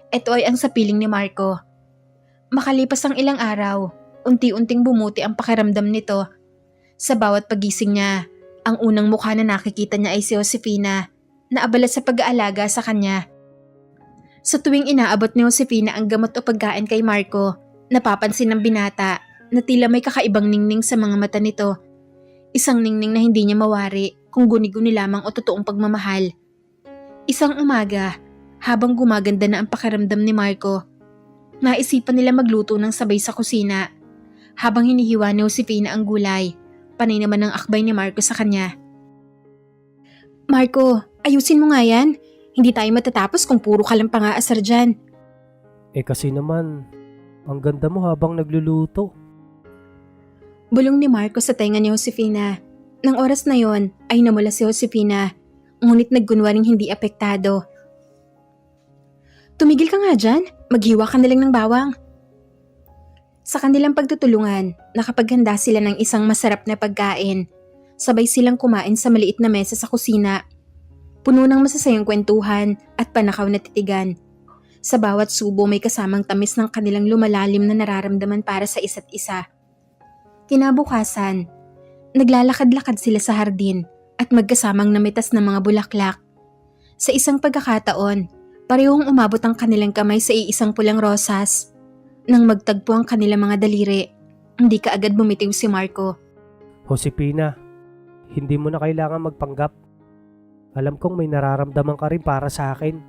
Ito ay ang sapiling ni Marco. Makalipas ang ilang araw, unti-unting bumuti ang pakiramdam nito. Sa bawat pagising niya, ang unang mukha na nakikita niya ay si Josefina, na abala sa pag-aalaga sa kanya. Sa tuwing inaabot ni Josefina ang gamot o pagkain kay Marco, napapansin ng binata na tila may kakaibang ningning sa mga mata nito. Isang ningning na hindi niya mawari kung guni-guni lamang o totoong pagmamahal. Isang umaga, habang gumaganda na ang pakiramdam ni Marco, naisipan nila magluto ng sabay sa kusina. Habang hinihiwa ni Josefina ang gulay, panay naman ang akbay ni Marco sa kanya. Marco, ayusin mo nga yan. Hindi tayo matatapos kung puro ka lang pang-aasar dyan. Kasi naman, ang ganda mo habang nagluluto. Bulong ni Marco sa tenga ni Josefina. Nang oras na yon ay namula si Josefina, ngunit nagkunwaring hindi apektado. Tumigil ka nga dyan, maghiwa ka na lang ng bawang. Sa kanilang pagtutulungan, nakapaghanda sila ng isang masarap na pagkain. Sabay silang kumain sa maliit na mesa sa kusina. Puno ng masasayang kwentuhan at panakaw na titigan. Sa bawat subo may kasamang tamis ng kanilang lumalalim na nararamdaman para sa isa't isa. Kinabukasan, naglalakad-lakad sila sa hardin at magkasamang namitas ng mga bulaklak. Sa isang pagkakataon, parehong umabot ang kanilang kamay sa iisang pulang rosas. Nang magtagpo ang kanilang mga daliri, hindi kaagad bumitiw si Marco. Josefina, hindi mo na kailangan magpanggap. Alam kong may nararamdaman ka rin para sa akin.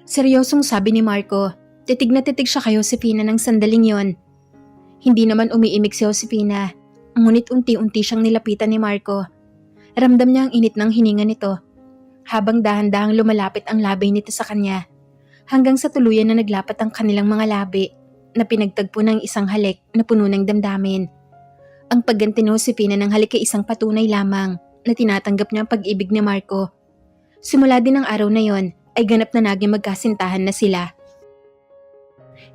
Seryosong sabi ni Marco. Titig na titig siya kay Josefina ng sandaling yon. Hindi naman umiimik si Josefina, ngunit unti-unti siyang nilapitan ni Marco. Ramdam niya ang init ng hininga nito, habang dahan-dahang lumalapit ang labi nito sa kanya, hanggang sa tuluyan na naglapat ang kanilang mga labi na pinagtagpo ng isang halik na puno ng damdamin. Ang pagganti ni Josefina ng halik ay isang patunay lamang na tinatanggap niya ang pag-ibig ni Marco. Simula din ang araw na yon ay ganap na naging magkasintahan na sila.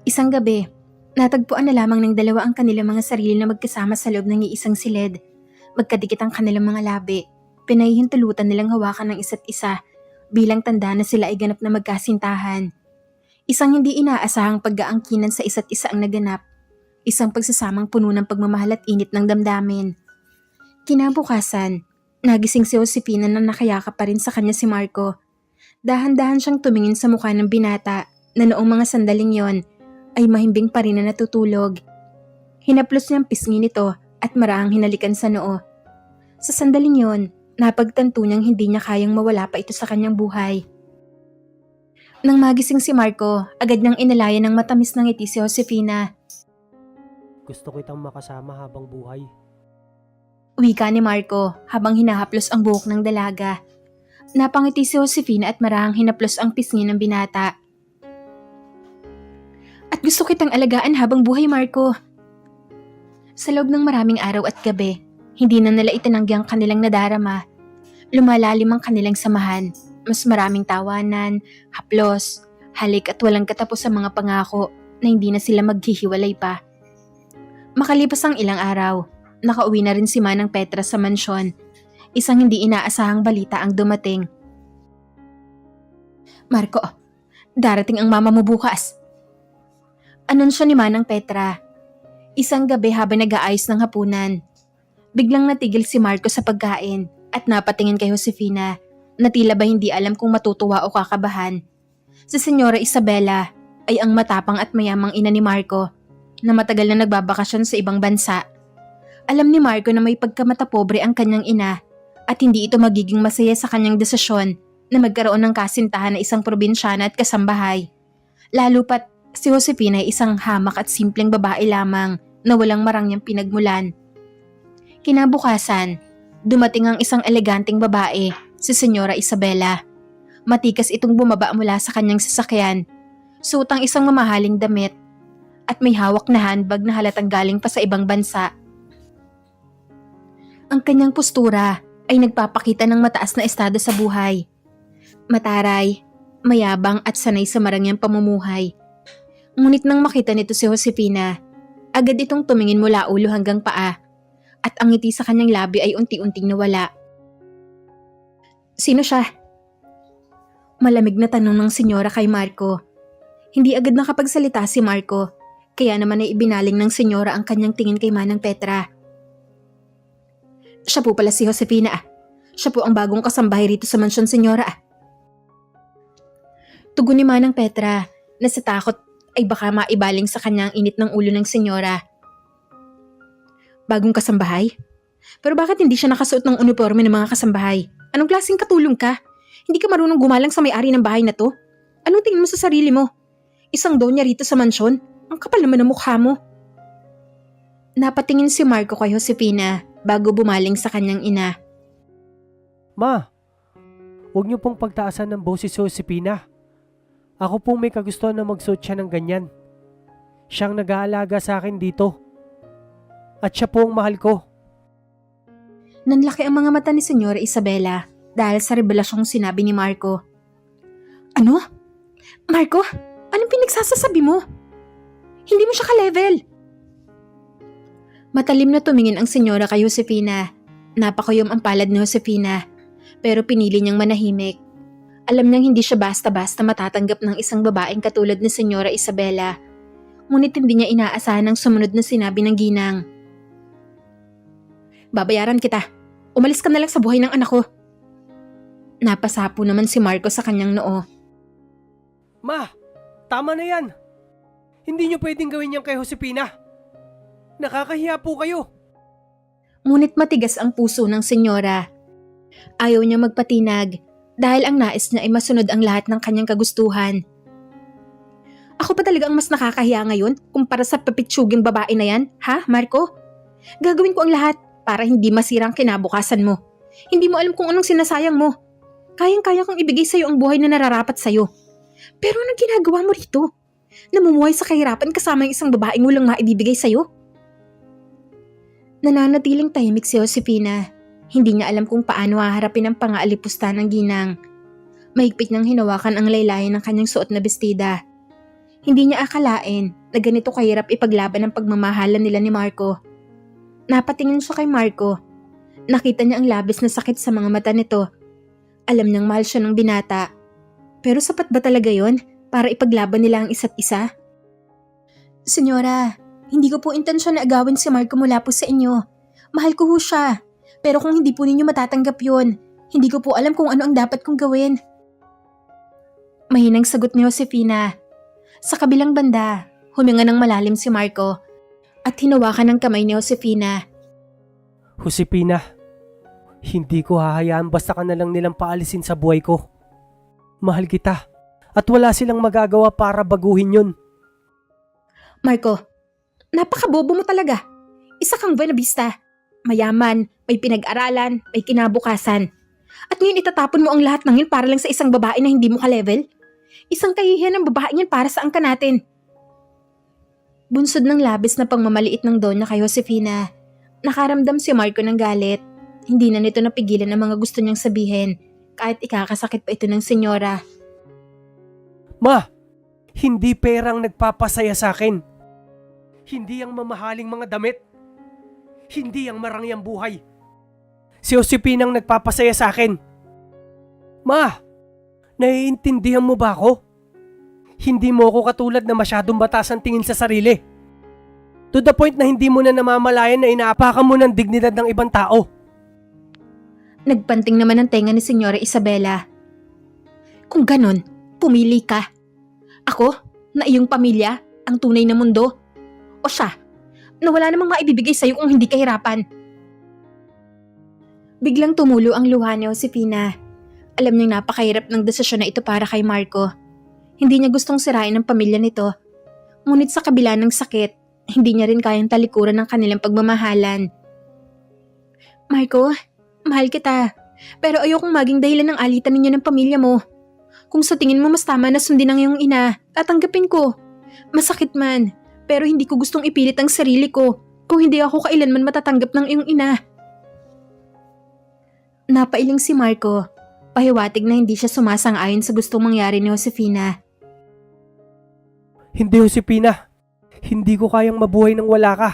Isang gabi, natagpuan na lamang ng dalawa ang kanilang mga sarili na magkasama sa loob ng iisang silid. Magkadikit ang kanilang mga labi. Pinahihintulutan nilang hawakan ng isa't isa bilang tanda na sila ay ganap na magkasintahan. Isang hindi inaasahang pag-aangkinan sa isa't isa ang naganap. Isang pagsasamang puno ng pagmamahal at init ng damdamin. Kinabukasan, nagising si Josefina na nakayakap pa rin sa kanya si Marco. Dahan-dahan siyang tumingin sa mukha ng binata na noong mga sandaling yon ay mahimbing pa rin na natutulog. Hinaplos niyang pisngi nito at maraang hinalikan sa noo. Sa sandaling yon, napagtanto niyang hindi niya kayang mawala pa ito sa kanyang buhay. Nang magising si Marco, agad niyang inalayan ng matamis na ngiti si Josefina. Gusto ko itang makasama habang buhay. Wika ni Marco habang hinahaplos ang buhok ng dalaga. Napangiti si Josefina at marahang hinaplos ang pisngi ng binata. At gusto kitang alagaan habang buhay, Marco. Sa loob ng maraming araw at gabi, hindi na nila itinanggi ang kanilang nadarama. Lumalalim ang kanilang samahan. Mas maraming tawanan, haplos, halik at walang katapos sa mga pangako na hindi na sila maghihiwalay pa. Makalipas ang ilang araw, nakauwi na rin si Manang Petra sa mansyon. Isang hindi inaasahang balita ang dumating. Marco, darating ang mama mo bukas. Anunsyo ni Manang Petra. Isang gabi habang nag-aayos ng hapunan. Biglang natigil si Marco sa pagkain at napatingin kay Josefina na tila ba hindi alam kung matutuwa o kakabahan. Si Senyora Isabela ay ang matapang at mayamang ina ni Marco na matagal na nagbabakasyon sa ibang bansa. Alam ni Marco na may pagkamatapobre ang kanyang ina at hindi ito magiging masaya sa kanyang desisyon na magkaroon ng kasintahan na isang probinsyana at kasambahay. Lalo pat si Josefina ay isang hamak at simpleng babae lamang na walang marangyang pinagmulan. Kinabukasan, dumating ang isang eleganteng babae, si Senyora Isabela. Matikas itong bumaba mula sa kanyang sasakyan, suotang isang mamahaling damit at may hawak na handbag na halatang galing pa sa ibang bansa. Ang kanyang postura ay nagpapakita ng mataas na estado sa buhay. Mataray, mayabang at sanay sa marangyang pamumuhay. Ngunit nang makita nito si Josefina, agad itong tumingin mula ulo hanggang paa at ang ngiti sa kanyang labi ay unti-unting nawala. Sino siya? Malamig na tanong ng senyora kay Marco. Hindi agad nakapagsalita si Marco, kaya naman ay ibinaling ng senyora ang kanyang tingin kay Manang Petra. Siya po pala si Josefina. Siya po ang bagong kasambahay rito sa mansyon, senyora. Tugon ni Manang Petra na sa takot ay baka maibaling sa kanyang init ng ulo ng senyora. Bagong kasambahay? Pero bakit hindi siya nakasuot ng uniforme ng mga kasambahay? Anong klaseng katulong ka? Hindi ka marunong gumalang sa may-ari ng bahay na to? Anong tingin mo sa sarili mo? Isang donya rito sa mansyon? Ang kapal naman ng mukha mo. Napatingin si Marco kay Josefina bago bumaling sa kanyang ina. Ma, huwag niyo pong pagtaasan ng boses si Josefina. Ako pong may kagustuhan na magsuot siya ng ganyan. Siyang nag-aalaga sa akin dito. At siya po ang mahal ko. Nanlaki ang mga mata ni Senyora Isabela dahil sa revelasyong sinabi ni Marco. Ano? Marco, anong pinagsasasabi mo? Hindi mo siya ka-level. Matalim na tumingin ang senyora kay Josefina. Napakuyom ang palad ni Josefina, pero pinili niyang manahimik. Alam niyang hindi siya basta-basta matatanggap ng isang babaeng katulad ni Senyora Isabela. Ngunit hindi niya inaasahan ang sumunod na sinabi ng ginang. Babayaran kita. Umalis ka na lang sa buhay ng anak ko. Napasapo naman si Marco sa kanyang noo. Ma, tama na yan. Hindi niyo pwedeng gawin yan kay Josefina. Nakakahiya po kayo. Ngunit matigas ang puso ng senyora. Ayaw niya magpatinag dahil ang nais niya ay masunod ang lahat ng kanyang kagustuhan. Ako pa talaga ang mas nakakahiya ngayon kumpara sa papitsuging babae na yan, ha, Marco? Gagawin ko ang lahat para hindi masira ang kinabukasan mo. Hindi mo alam kung anong sinasayang mo. Kayang-kaya kong ibigay sa'yo ang buhay na nararapat sa'yo. Pero anong ginagawa mo rito? Namumuhay sa kahirapan kasama yung isang babaeng walang maibibigay sa'yo? Nananatiling tahimik si Josefina. Hindi niya alam kung paano haharapin ang pangaalipusta ng ginang. Mahigpit niyang hinawakan ang laylayan ng kanyang suot na bestida. Hindi niya akalain na ganito kahirap ipaglaban ang pagmamahalan nila ni Marco. Napatingin siya kay Marco. Nakita niya ang labis na sakit sa mga mata nito. Alam niyang mahal siya ng binata. Pero sapat ba talaga yon para ipaglaban nila ang isa't isa? Senyora, hindi ko po intensyon na agawin si Marco mula po sa inyo. Mahal ko ho siya. Pero kung hindi po ninyo matatanggap yun, hindi ko po alam kung ano ang dapat kong gawin. Mahinang sagot ni Josefina. Sa kabilang banda, huminga ng malalim si Marco at hinawakan ng kamay ni Josefina. Josefina, hindi ko hahayaan basta ka na lang nilang paalisin sa buhay ko. Mahal kita at wala silang magagawa para baguhin yun. Marco, napakabobo mo talaga. Isa kang Buenavista. Mayaman, may pinag-aralan, may kinabukasan. At ngayon itatapon mo ang lahat ng yun para lang sa isang babae na hindi mo ka-level? Isang kahihiyan ng babae niyan para saan ka natin? Bunsod ng labis na pangmamaliit ng Donya kay Josefina. Nakaramdam si Marco ng galit. Hindi na nito napigilan ang mga gusto niyang sabihin kahit ikakasakit pa ito ng senyora. Ma, hindi perang nagpapasaya sa akin. Hindi ang mamahaling mga damit. Hindi ang marangyang buhay. Si Josefina ang nagpapasaya sa akin. Ma, naiintindihan mo ba ako? Hindi mo ako katulad na masyadong batas ang tingin sa sarili. To the point na hindi mo na namamalayan na inaapakan mo ng dignidad ng ibang tao. Nagpanting naman ang tenga ni Senyora Isabela. Kung ganon, pumili ka. Ako, na iyong pamilya, ang tunay na mundo. O siya, na wala namang maibibigay sa'yo kung hindi kahirapan. Biglang tumulo ang luha ni Josefina. Alam niyang napakahirap ng desisyon na ito para kay Marco. Hindi niya gustong sirain ang pamilya nito. Ngunit sa kabila ng sakit, hindi niya rin kayang talikuran ng kanilang pagmamahalan. Marco, mahal kita. Pero ayokong maging dahilan ng alitan ninyo ng pamilya mo. Kung sa tingin mo mas tama na sundin ang iyong ina, tatanggapin ko. Masakit man, pero hindi ko gustong ipilit ang sarili ko kung hindi ako kailanman matatanggap ng iyong ina. Napailing si Marco. Pahiwatig na hindi siya sumasang-ayon sa gustong mangyari ni Josefina. Hindi, Josefina. Hindi ko kayang mabuhay nang wala ka.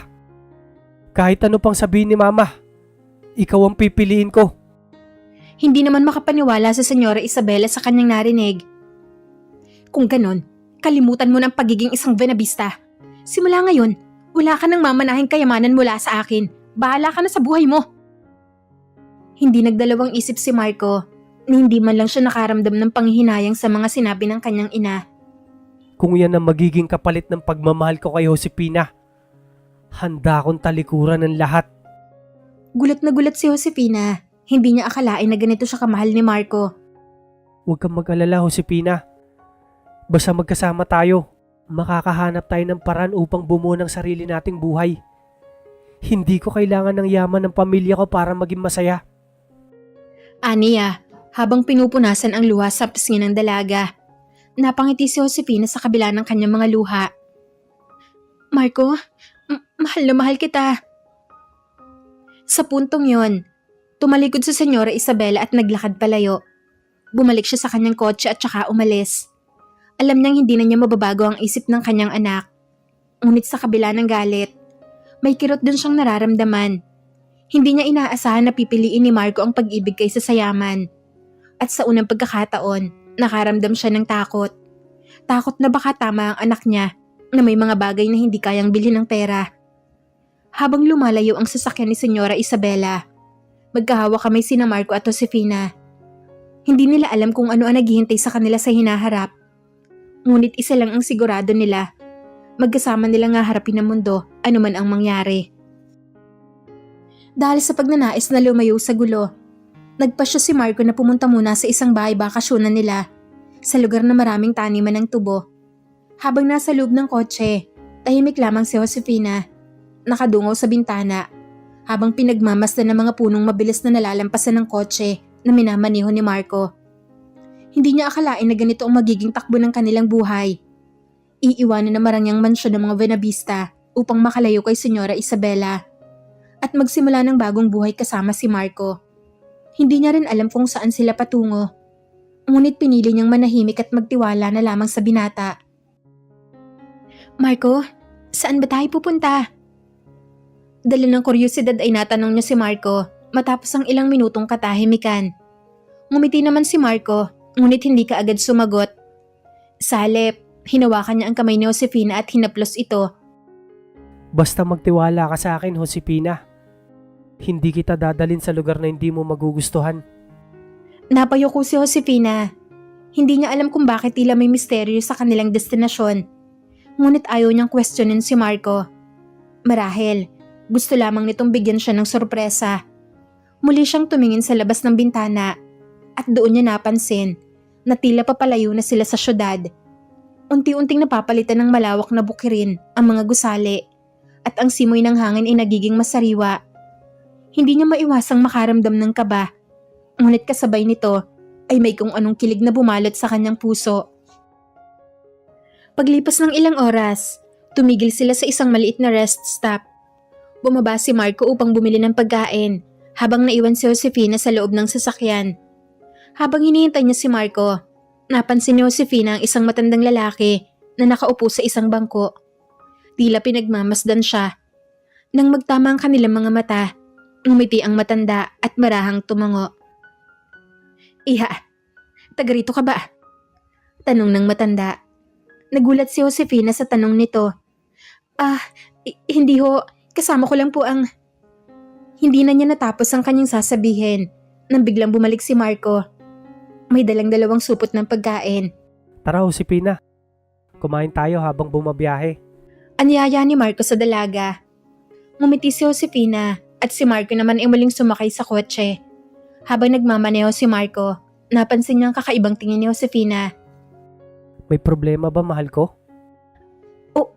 Kahit ano pang sabihin ni Mama, ikaw ang pipiliin ko. Hindi naman makapaniwala sa Senyora Isabela sa kanyang narinig. Kung ganon, kalimutan mo ng pagiging isang Buenavista. Simula ngayon, wala ka nang mamanahing kayamanan mula sa akin. Bahala ka na sa buhay mo. Hindi nagdalawang isip si Marco na hindi man lang siya nakaramdam ng panghihinayang sa mga sinabi ng kanyang ina. Kung yan ang magiging kapalit ng pagmamahal ko kay Josefina, handa akong talikuran ng lahat. Gulat na gulat si Josefina. Hindi niya akalain na ganito siya kamahal ni Marco. Huwag kang mag-alala, Josefina. Basta magkasama tayo, makakahanap tayo ng paraan upang bumuo ng sarili nating buhay. Hindi ko kailangan ng yaman ng pamilya ko para maging masaya. Aniya, habang pinupunasan ang luha sa pisngi ng dalaga. Napangiti si Josefina sa kabila ng kanyang mga luha. Marco, mahal na mahal kita. Sa puntong yon, tumalikod si Senyora Isabela at naglakad palayo. Bumalik siya sa kanyang kotse at saka umalis. Alam niyang hindi na niya mababago ang isip ng kanyang anak. Ngunit sa kabila ng galit, may kirot din siyang nararamdaman. Hindi niya inaasahan na pipiliin ni Marco ang pag-ibig kaysa sa yaman. At sa unang pagkakataon, nakaramdam siya ng takot. Takot na baka tama ang anak niya na may mga bagay na hindi kayang bilhin ng pera. Habang lumalayo ang sasakyan ni Senyora Isabela, magkahawak kamay sina Marco at Josefina. Hindi nila alam kung ano ang naghihintay sa kanila sa hinaharap. Ngunit isa lang ang sigurado nila. Magkasama nila nga harapin ang mundo, anuman ang mangyari. Dahil sa pagnanais na lumayo sa gulo, nagpasya si Marco na pumunta muna sa isang bahay bakasyonan nila sa lugar na maraming taniman ng tubo. Habang nasa loob ng kotse, tahimik lamang si Josefina, nakadungaw sa bintana, habang pinagmamasdan ng mga punong mabilis na nalalampasan ng kotse na minamaneho ni Marco. Hindi niya akalain na ganito ang magiging takbo ng kanilang buhay. Iiwanan na marangyang mansyon ng mga Buenavista upang makalayo kay Senyora Isabela at magsimula ng bagong buhay kasama si Marco. Hindi niya rin alam kung saan sila patungo. Ngunit pinili niyang manahimik at magtiwala na lamang sa binata. Marco, saan ba tayo pupunta? Dala ng kuryosidad ay natanong niya si Marco matapos ang ilang minutong katahimikan. Ngumiti naman si Marco, ngunit hindi ka agad sumagot. Sa halip, hinawakan niya ang kamay ni Josefina at hinaplos ito. Basta magtiwala ka sa akin, Josefina. Hindi kita dadalin sa lugar na hindi mo magugustuhan. Napayuko si Josefina. Hindi niya alam kung bakit tila may misteryo sa kanilang destinasyon. Ngunit ayaw niyang questionin si Marco. Marahil, gusto lamang nitong bigyan siya ng sorpresa. Muli siyang tumingin sa labas ng bintana at doon niya napansin na tila papalayo na sila sa syudad. Unti-unting napapalitan ng malawak na bukirin ang mga gusali at ang simoy ng hangin ay nagiging masariwa. Hindi niya maiwasang makaramdam ng kaba, ngunit kasabay nito ay may kung anong kilig na bumalot sa kanyang puso. Paglipas ng ilang oras, tumigil sila sa isang maliit na rest stop. Bumaba si Marco upang bumili ng pagkain habang naiwan si Josefina sa loob ng sasakyan. Habang hinihintay niya si Marco, napansin ni Josefina ang isang matandang lalaki na nakaupo sa isang bangko. Tila pinagmamasdan siya. Nang magtama ang kanilang mga mata, ngumiti ang matanda at marahang tumango. "Iha, taga rito ka ba?" Tanong ng matanda. Nagulat si Josefina sa tanong nito. Hindi ho. Kasama ko lang po ang..." Hindi na niya natapos ang kanyang sasabihin nang biglang bumalik si Marco. May dalang dalawang supot ng pagkain. Tara Josefina, kumain tayo habang bumabiyahe. Anyaya ni Marco sa dalaga. Ngumiti si Josefina at si Marco naman ay muling sumakay sa kotse. Habang nagmamaneho si Marco, napansin niya ang kakaibang tingin ni Josefina. May problema ba, mahal ko?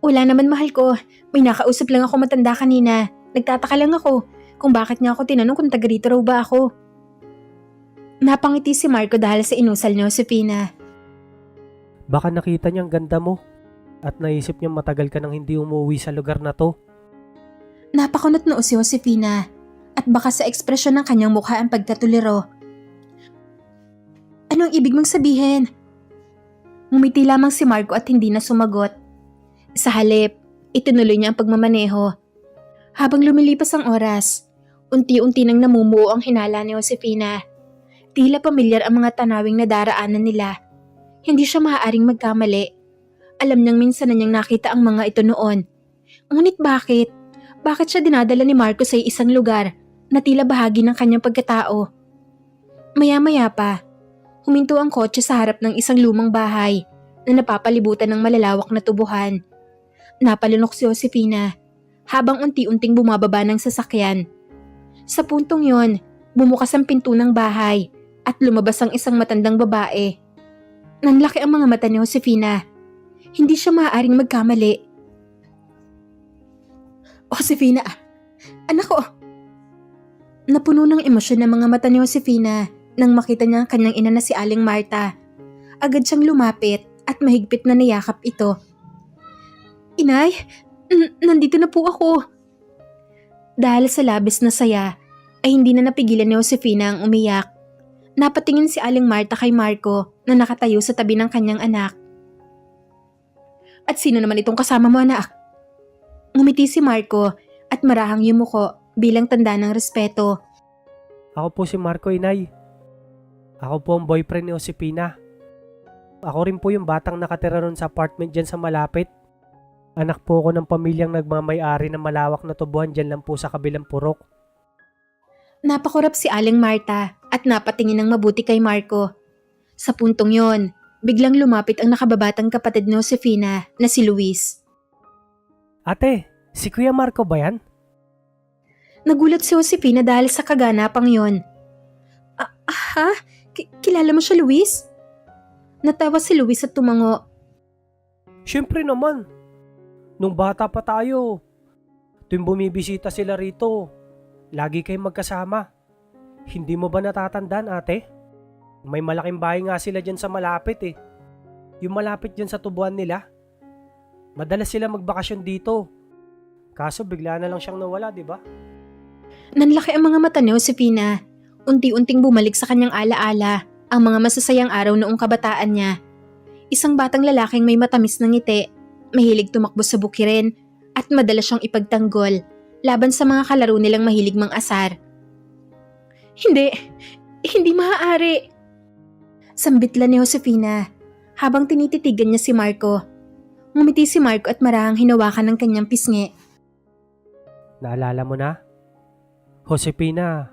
Wala naman, mahal ko. May nakausap lang ako matanda kanina. Nagtataka lang ako kung bakit niya ako tinanong kung taga rito raw ba ako. Napangiti si Marco dahil sa inusal ni Josefina. Baka nakita niya ang ganda mo at naisip niya matagal ka nang hindi umuwi sa lugar na to. Napakunot noo si Josefina at baka sa ekspresyon ng kanyang mukha ang pagkatuliro. Anong ibig mong sabihin? Ngumiti lamang si Marco at hindi na sumagot. Sa halip, itinuloy niya ang pagmamaneho. Habang lumilipas ang oras, unti-unti nang namumuo ang hinala ni Josefina. Tila pamilyar ang mga tanawing nadaraanan nila. Hindi siya maaaring magkamali. Alam niyang minsan na niyang nakita ang mga ito noon. Ngunit bakit? Bakit siya dinadala ni Marco sa isang lugar na tila bahagi ng kanyang pagkatao? Maya-maya pa, huminto ang kotse sa harap ng isang lumang bahay na napapalibutan ng malalawak na tubuhan. Napalunok si Josefina habang unti-unting bumababa ng sasakyan. Sa puntong yon, bumukas ang pinto ng bahay at lumabas ang isang matandang babae. Nanlaki ang mga mata ni Josefina. Hindi siya maaaring magkamali. "Josefina, anak ko!" Napuno ng emosyon ng mga mata ni Josefina nang makita niya ang kanyang ina na si Aling Marta. Agad siyang lumapit at mahigpit na niyakap ito. "Inay, nandito na po ako." Dahil sa labis na saya, ay hindi na napigilan ni Josefina ang umiyak. Napatingin si Aling Marta kay Marco na nakatayo sa tabi ng kanyang anak. "At sino naman itong kasama mo, anak?" Ngumiti si Marco at marahang yumuko bilang tanda ng respeto. Ako po si Marco, inay. Ako po ang boyfriend ni Josefina. Ako rin po yung batang nakatira ron sa apartment dyan sa malapit. Anak po ako ng pamilyang nagmamay-ari ng malawak na tubuhan dyan lang po sa kabilang purok. Napakurap si Aling Marta at napatingin ng mabuti kay Marco. Sa puntong yon, biglang lumapit ang nakababatang kapatid ni Josefina na si Luis. Ate, si Kuya Marco ba yan? Nagulat si Josefina dahil sa kaganapang yon. Ha? Kilala mo siya, Luis? Natawa si Luis at tumango. Siyempre naman. Nung bata pa tayo, tuwing bumibisita sila rito, lagi kayong magkasama. Hindi mo ba natatandaan, ate? May malaking bahay nga sila dyan sa malapit eh. Yung malapit dyan sa tubuan nila. Madalas sila magbakasyon dito. Kaso bigla na lang siyang nawala, di ba? Nanlaki ang mga mata ni Josefina. Unti-unting bumalik sa kanyang alaala ang mga masasayang araw noong kabataan niya. Isang batang lalaking may matamis na ngiti, mahilig tumakbo sa bukirin, at madalas siyang ipagtanggol laban sa mga kalaro nilang mahilig mang-asar. Hindi maaari. Sambitlan ni Josefina habang tinititigan niya si Marco. Ngumiti si Marco at marahang hinawakan ng kanyang pisngi. Naalala mo na? Josefina,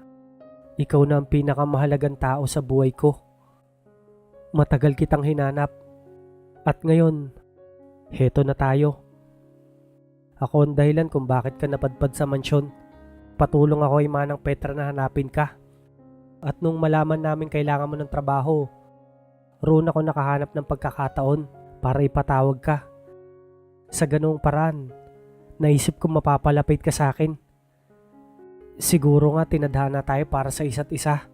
ikaw na ang pinakamahalagang tao sa buhay ko. Matagal kitang hinanap. At ngayon, heto na tayo. Ako ang dahilan kung bakit ka napadpad sa mansyon. Patulong ako kay Manang Petra na hanapin ka. At nung malaman namin kailangan mo ng trabaho, roon ako nakahanap ng pagkakataon para ipatawag ka. Sa ganoong paraan, naisip ko mapapalapit ka sa akin. Siguro nga tinadhana tayo para sa isa't isa.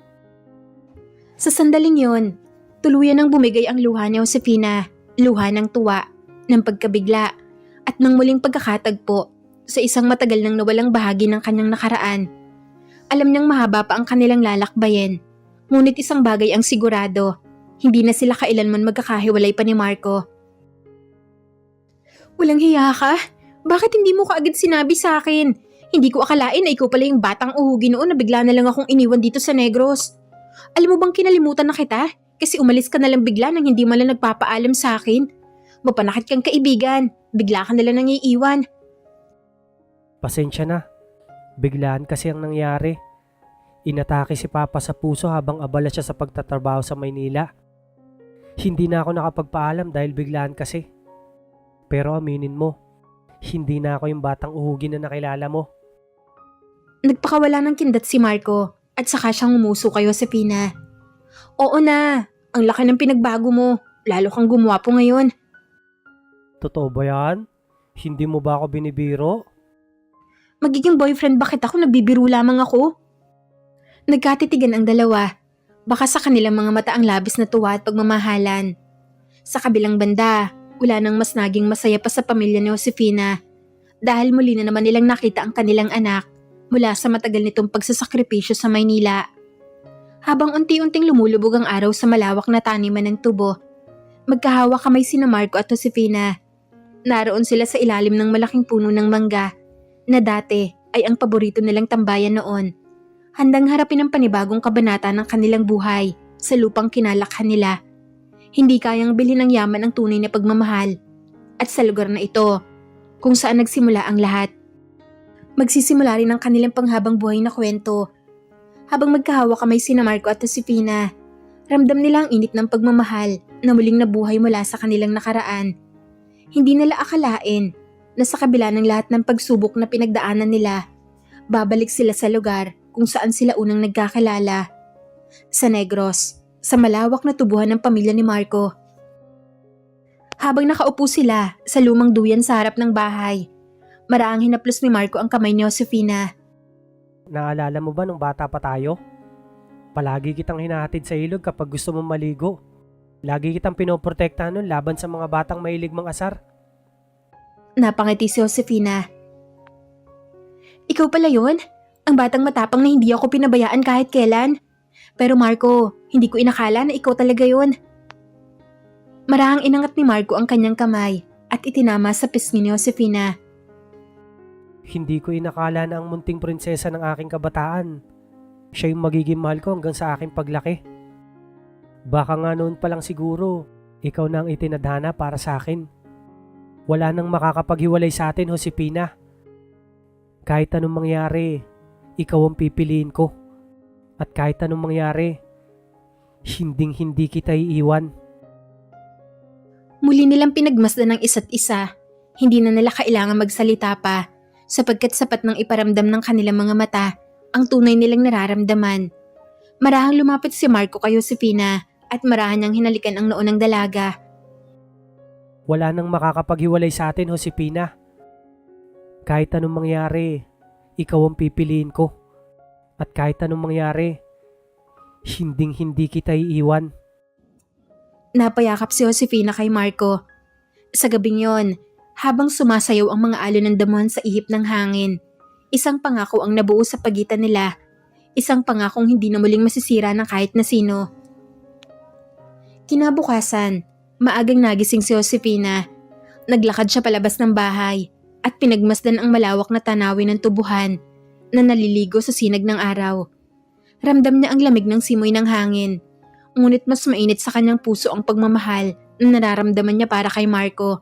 Sa sandaling yon, tuluyan ang bumigay ang luha ni Josefina, luha ng tuwa, ng pagkabigla, at ng muling pagkakatagpo sa isang matagal nang nawalang bahagi ng kanyang nakaraan. Alam niyang mahaba pa ang kanilang lalakbayin, ngunit isang bagay ang sigurado, hindi na sila kailanman magkakahiwalay pa ni Marco. Walang hiya ka? Bakit hindi mo kaagad sinabi sa akin? Hindi ko akalain na ikaw pala yung batang uhugi noon na bigla na lang akong iniwan dito sa Negros. Alam mo bang kinalimutan na kita? Kasi umalis ka na lang bigla nang hindi man lang nagpapaalam sa akin. Mapanakit kang kaibigan, bigla ka na lang nang iiwan. Pasensya na. Biglaan kasi ang nangyari. Inatake si Papa sa puso habang abala siya sa pagtatrabaho sa Maynila. Hindi na ako nakapagpaalam dahil biglaan kasi. Pero aminin mo, hindi na ako yung batang uhugi na nakilala mo. Nagpakawala ng kindat si Marco at saka siyang umuso kay Josefina. Oo na, ang laki ng pinagbago mo. Lalo kang gumwapo ngayon. Totoo ba yan? Hindi mo ba ako binibiro? Magiging boyfriend ba kita kung nagbibiro lamang ako? Nagkatitigan ang dalawa. Baka sa kanilang mga mata ang labis na tuwa at pagmamahalan. Sa kabilang banda, wala nang mas naging masaya pa sa pamilya ni Josefina dahil muli na naman nilang nakita ang kanilang anak mula sa matagal nitong pagsasakripisyo sa Maynila. Habang unti-unting lumulubog ang araw sa malawak na taniman ng tubo, magkahawa kamay sina Marco at Josefina. Naroon sila sa ilalim ng malaking puno ng mangga na dati ay ang paborito nilang tambayan noon. Handang harapin ang panibagong kabanata ng kanilang buhay sa lupang kinalakhan nila. Hindi kayang bilhin ng yaman ang tunay na pagmamahal. At sa lugar na ito, kung saan nagsimula ang lahat, magsisimula rin ang kanilang panghabang buhay na kwento. Habang magkahawa kamay sina Marco at Josefina, ramdam nila ang init ng pagmamahal na muling nabuhay mula sa kanilang nakaraan. Hindi nila akalain na sa kabila ng lahat ng pagsubok na pinagdaanan nila, babalik sila sa lugar kung saan sila unang nagkakilala. Sa Negros, sa malawak na tubuhan ng pamilya ni Marco. Habang nakaupo sila sa lumang duyan sa harap ng bahay, maraang hinaplos ni Marco ang kamay ni Josefina. Naalala mo ba nung bata pa tayo? Palagi kitang hinahatid sa ilog kapag gusto mong maligo. Lagi kitang pinoprotektahan nun laban sa mga batang mahilig mang-asar. Napangiti si Josefina. Ikaw pala yun? Ang batang matapang na hindi ako pinabayaan kahit kailan? Pero Marco, hindi ko inakala na ikaw talaga yun. Marahang inangat ni Marco ang kanyang kamay at itinama sa pisngi ni Josefina. Hindi ko inakala na ang munting prinsesa ng aking kabataan, siya yung magiging mahal ko hanggang sa aking paglaki. Baka nga noon pa lang siguro, ikaw na ang itinadhana para sa akin. Wala nang makakapaghiwalay sa atin, Josefina. Kahit anong mangyari, ikaw ang pipiliin ko. At kahit anong mangyari, hinding-hindi kita iiwan. Muli nilang pinagmasdan ng isa't isa. Hindi na nila kailangan magsalita pa sapagkat sapat nang iparamdam ng kanilang mga mata ang tunay nilang nararamdaman. Marahang lumapit si Marco kay Josefina at marahan niyang hinalikan ang noo ng dalaga. Wala nang makakapaghiwalay sa atin, Josefina. Kahit anong mangyari, ikaw ang pipiliin ko. At kahit anong mangyari, hinding-hindi kita iiwan. Napayakap si Josefina kay Marco. Sa gabing yon, habang sumasayaw ang mga alon ng damuhan sa ihip ng hangin, isang pangako ang nabuo sa pagitan nila. Isang pangakong hindi na muling masisira ng kahit na sino. Kinabukasan, maagang nagising si Josefina. Naglakad siya palabas ng bahay at pinagmasdan ang malawak na tanawin ng tubuhan na naliligo sa sinag ng araw. Ramdam niya ang lamig ng simoy ng hangin, ngunit mas mainit sa kanyang puso ang pagmamahal na nararamdaman niya para kay Marco.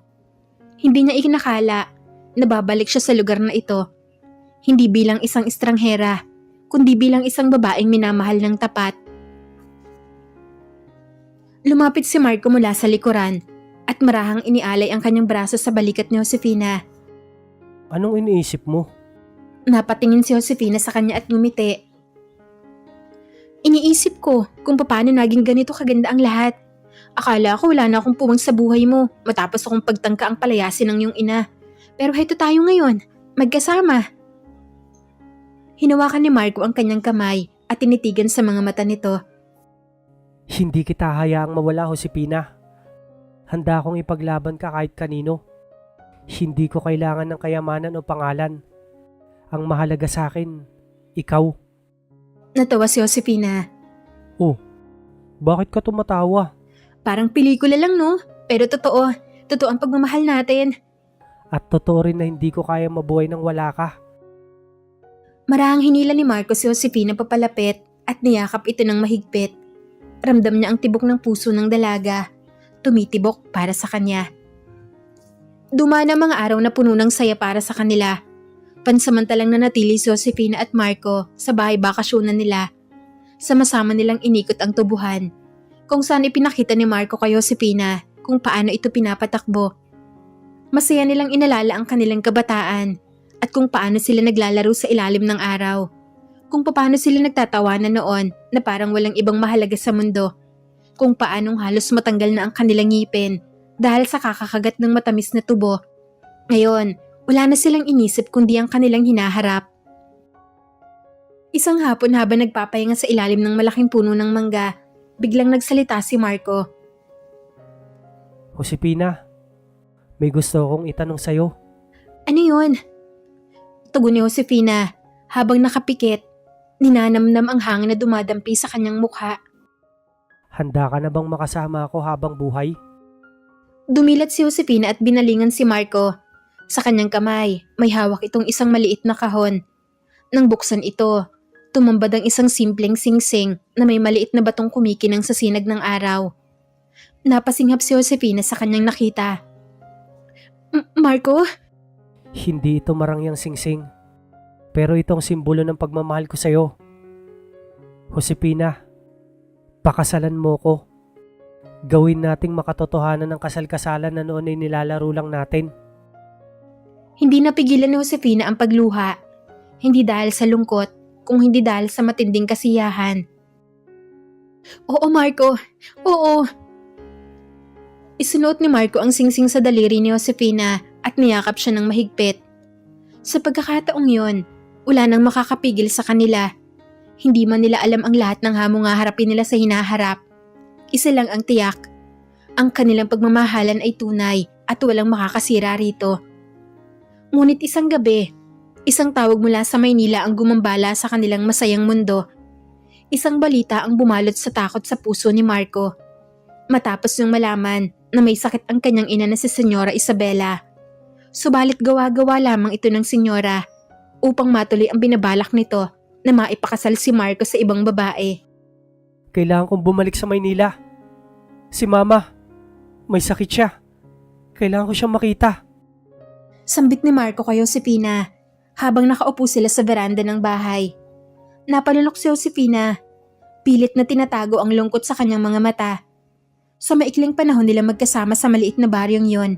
Hindi niya ikinakala na babalik siya sa lugar na ito, hindi bilang isang estranghera, kundi bilang isang babaeng minamahal ng tapat. Lumapit si Marco mula sa likuran at marahang inialay ang kanyang braso sa balikat ni Josefina. Anong iniisip mo? Napatingin si Josefina sa kanya at ngumiti. Iniisip ko kung paano naging ganito kaganda ang lahat. Akala ko wala na akong puwang sa buhay mo matapos akong pagtangka ang palayasin ng iyong ina. Pero heto tayo ngayon, magkasama. Hinawakan ni Marco ang kanyang kamay at tinitigan sa mga mata nito. Hindi kita hayaang mawala, Josefina. Handa akong ipaglaban ka kahit kanino. Hindi ko kailangan ng kayamanan o pangalan. Ang mahalaga sa akin, ikaw. Natawa si Josefina. Oh, bakit ka tumatawa? Parang pelikula lang no? Pero totoo. Totoo ang pagmamahal natin. At totoo rin na hindi ko kaya mabuhay nang wala ka. Marahang hinila ni Marco si Josefina papalapit at niyakap ito ng mahigpit. Ramdam niya ang tibok ng puso ng dalaga. Tumitibok para sa kanya. Dumaan ang mga araw na puno ng saya para sa kanila. Pansamantalang nanatili si Josefina at Marco sa bahay bakasyonan nila. Sama-sama nilang inikot ang tubuhan. Kung saan ipinakita ni Marco kay Josefina kung paano ito pinapatakbo. Masaya nilang inalala ang kanilang kabataan at kung paano sila naglalaro sa ilalim ng araw. Kung paano sila nagtatawanan noon na parang walang ibang mahalaga sa mundo. Kung paanong halos matanggal na ang kanilang ngipin dahil sa kakakagat ng matamis na tubo. Ngayon, wala na silang inisip kundi ang kanilang hinaharap. Isang hapon habang nagpapahinga sa ilalim ng malaking puno ng mangga, biglang nagsalita si Marco. Josefina, may gusto akong itanong sa'yo. Ano yun? Tugon ni Josefina habang nakapikit. Ninanamnam ang hangin na dumadampi sa kanyang mukha. Handa ka na bang makasama ako habang buhay? Dumilat si Josefina at binalingan si Marco. Sa kanyang kamay, may hawak itong isang maliit na kahon. Nang buksan ito, tumambad ang isang simpleng singsing na may maliit na batong kumikinang sa sinag ng araw. Napasinghap si Josefina sa kanyang nakita. Marco? Hindi ito marangyang singsing. Pero itong simbolo ng pagmamahal ko sa'yo. Josefina, pakasalan mo ko. Gawin nating makatotohanan ng kasal-kasalan na noon ay nilalaro lang natin. Hindi napigilan ni Josefina ang pagluha. Hindi dahil sa lungkot, kung hindi dahil sa matinding kasiyahan. Oo, Marco. Oo. Isunuot ni Marco ang singsing sa daliri ni Josefina at niyakap siya ng mahigpit. Sa pagkakataong yon, wala nang makakapigil sa kanila. Hindi man nila alam ang lahat ng hamong haharapin nila sa hinaharap. Isa lang ang tiyak. Ang kanilang pagmamahalan ay tunay at walang makakasira rito. Ngunit isang gabi, isang tawag mula sa Maynila ang gumambala sa kanilang masayang mundo. Isang balita ang bumalot sa takot sa puso ni Marco. Matapos niyang malaman na may sakit ang kanyang ina na si Senyora Isabela. Subalit gawa-gawa lamang ito ng senyora upang matuloy ang binabalak nito na maipakasal si Marco sa ibang babae. Kailangan kong bumalik sa Maynila. Si Mama, may sakit siya. Kailangan ko siyang makita. Sambit ni Marco kay Josefina habang nakaupo sila sa veranda ng bahay. Napalunok si Josefina. Pilit na tinatago ang lungkot sa kanyang mga mata. Sa maikling panahon nila magkasama sa maliit na baryong yon,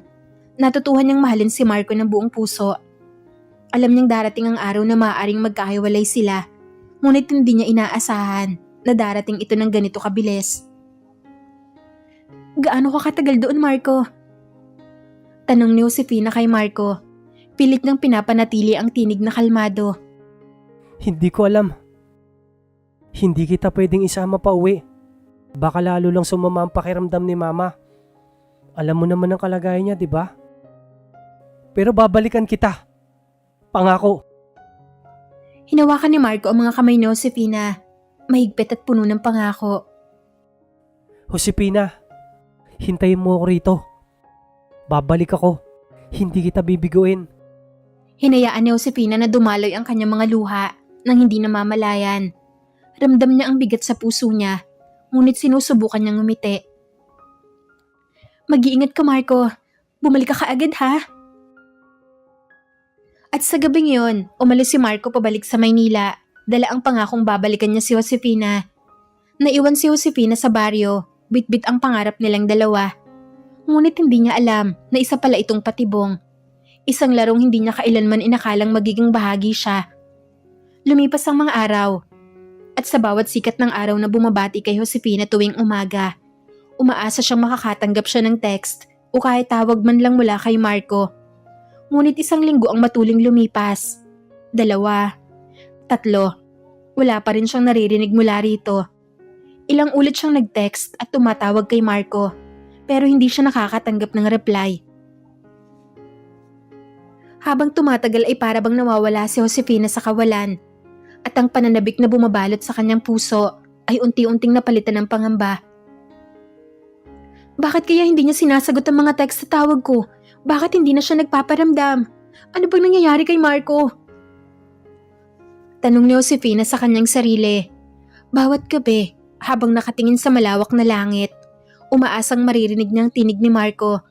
natutuhan niyang mahalin si Marco ng buong puso. Alam niyang darating ang araw na maaaring magkahiwalay sila, ngunit hindi niya inaasahan na darating ito ng ganito kabilis. Gaano ka katagal doon, Marco? Tanong ni Josefina kay Marco. Pilit niyang pinapanatili ang tinig na kalmado. Hindi ko alam. Hindi kita pwedeng isama pa uwi. Baka lalo lang sumama ang pakiramdam ni Mama. Alam mo naman ang kalagayan niya, di ba? Pero babalikan kita. Pangako. Hinawakan ni Marco ang mga kamay ni Josefina. Mahigpit at puno ng pangako. Josefina, hintayin mo ako rito. Babalik ako. Hindi kita bibiguin. Hinayaan ni Josefina na dumaloy ang kanyang mga luha nang hindi namamalayan. Ramdam niya ang bigat sa puso niya, ngunit sinusubukan niyang ngumiti. Mag-iingat ka, Marco. Bumalik ka kaagad, ha? At sa gabing yon, umalis si Marco pabalik sa Maynila. Dala ang pangakong babalikan niya si Josefina. Naiwan si Josefina sa baryo, bitbit ang pangarap nilang dalawa. Ngunit hindi niya alam na isa pala itong patibong. Isang larong hindi niya kailanman inakalang magiging bahagi siya. Lumipas ang mga araw, at sa bawat sikat ng araw na bumabati kay Josefina tuwing umaga, umaasa siyang makakatanggap siya ng text o kahit tawag man lang mula kay Marco. Ngunit isang linggo ang matuling lumipas. 2, 3, wala pa rin siyang naririnig mula rito. Ilang ulit siyang nag-text at tumatawag kay Marco, pero hindi siya nakakatanggap ng reply. Habang tumatagal ay para bang nawawala si Josefina sa kawalan, at ang pananabik na bumabalot sa kanyang puso ay unti-unting napalitan ng pangamba. Bakit kaya hindi niya sinasagot ang mga text sa tawag ko? Bakit hindi na siya nagpaparamdam? Ano bang nangyayari kay Marco? Tanong ni Josefina sa kanyang sarili. Bawat gabi, habang nakatingin sa malawak na langit, umaasang maririnig niyang tinig ni Marco.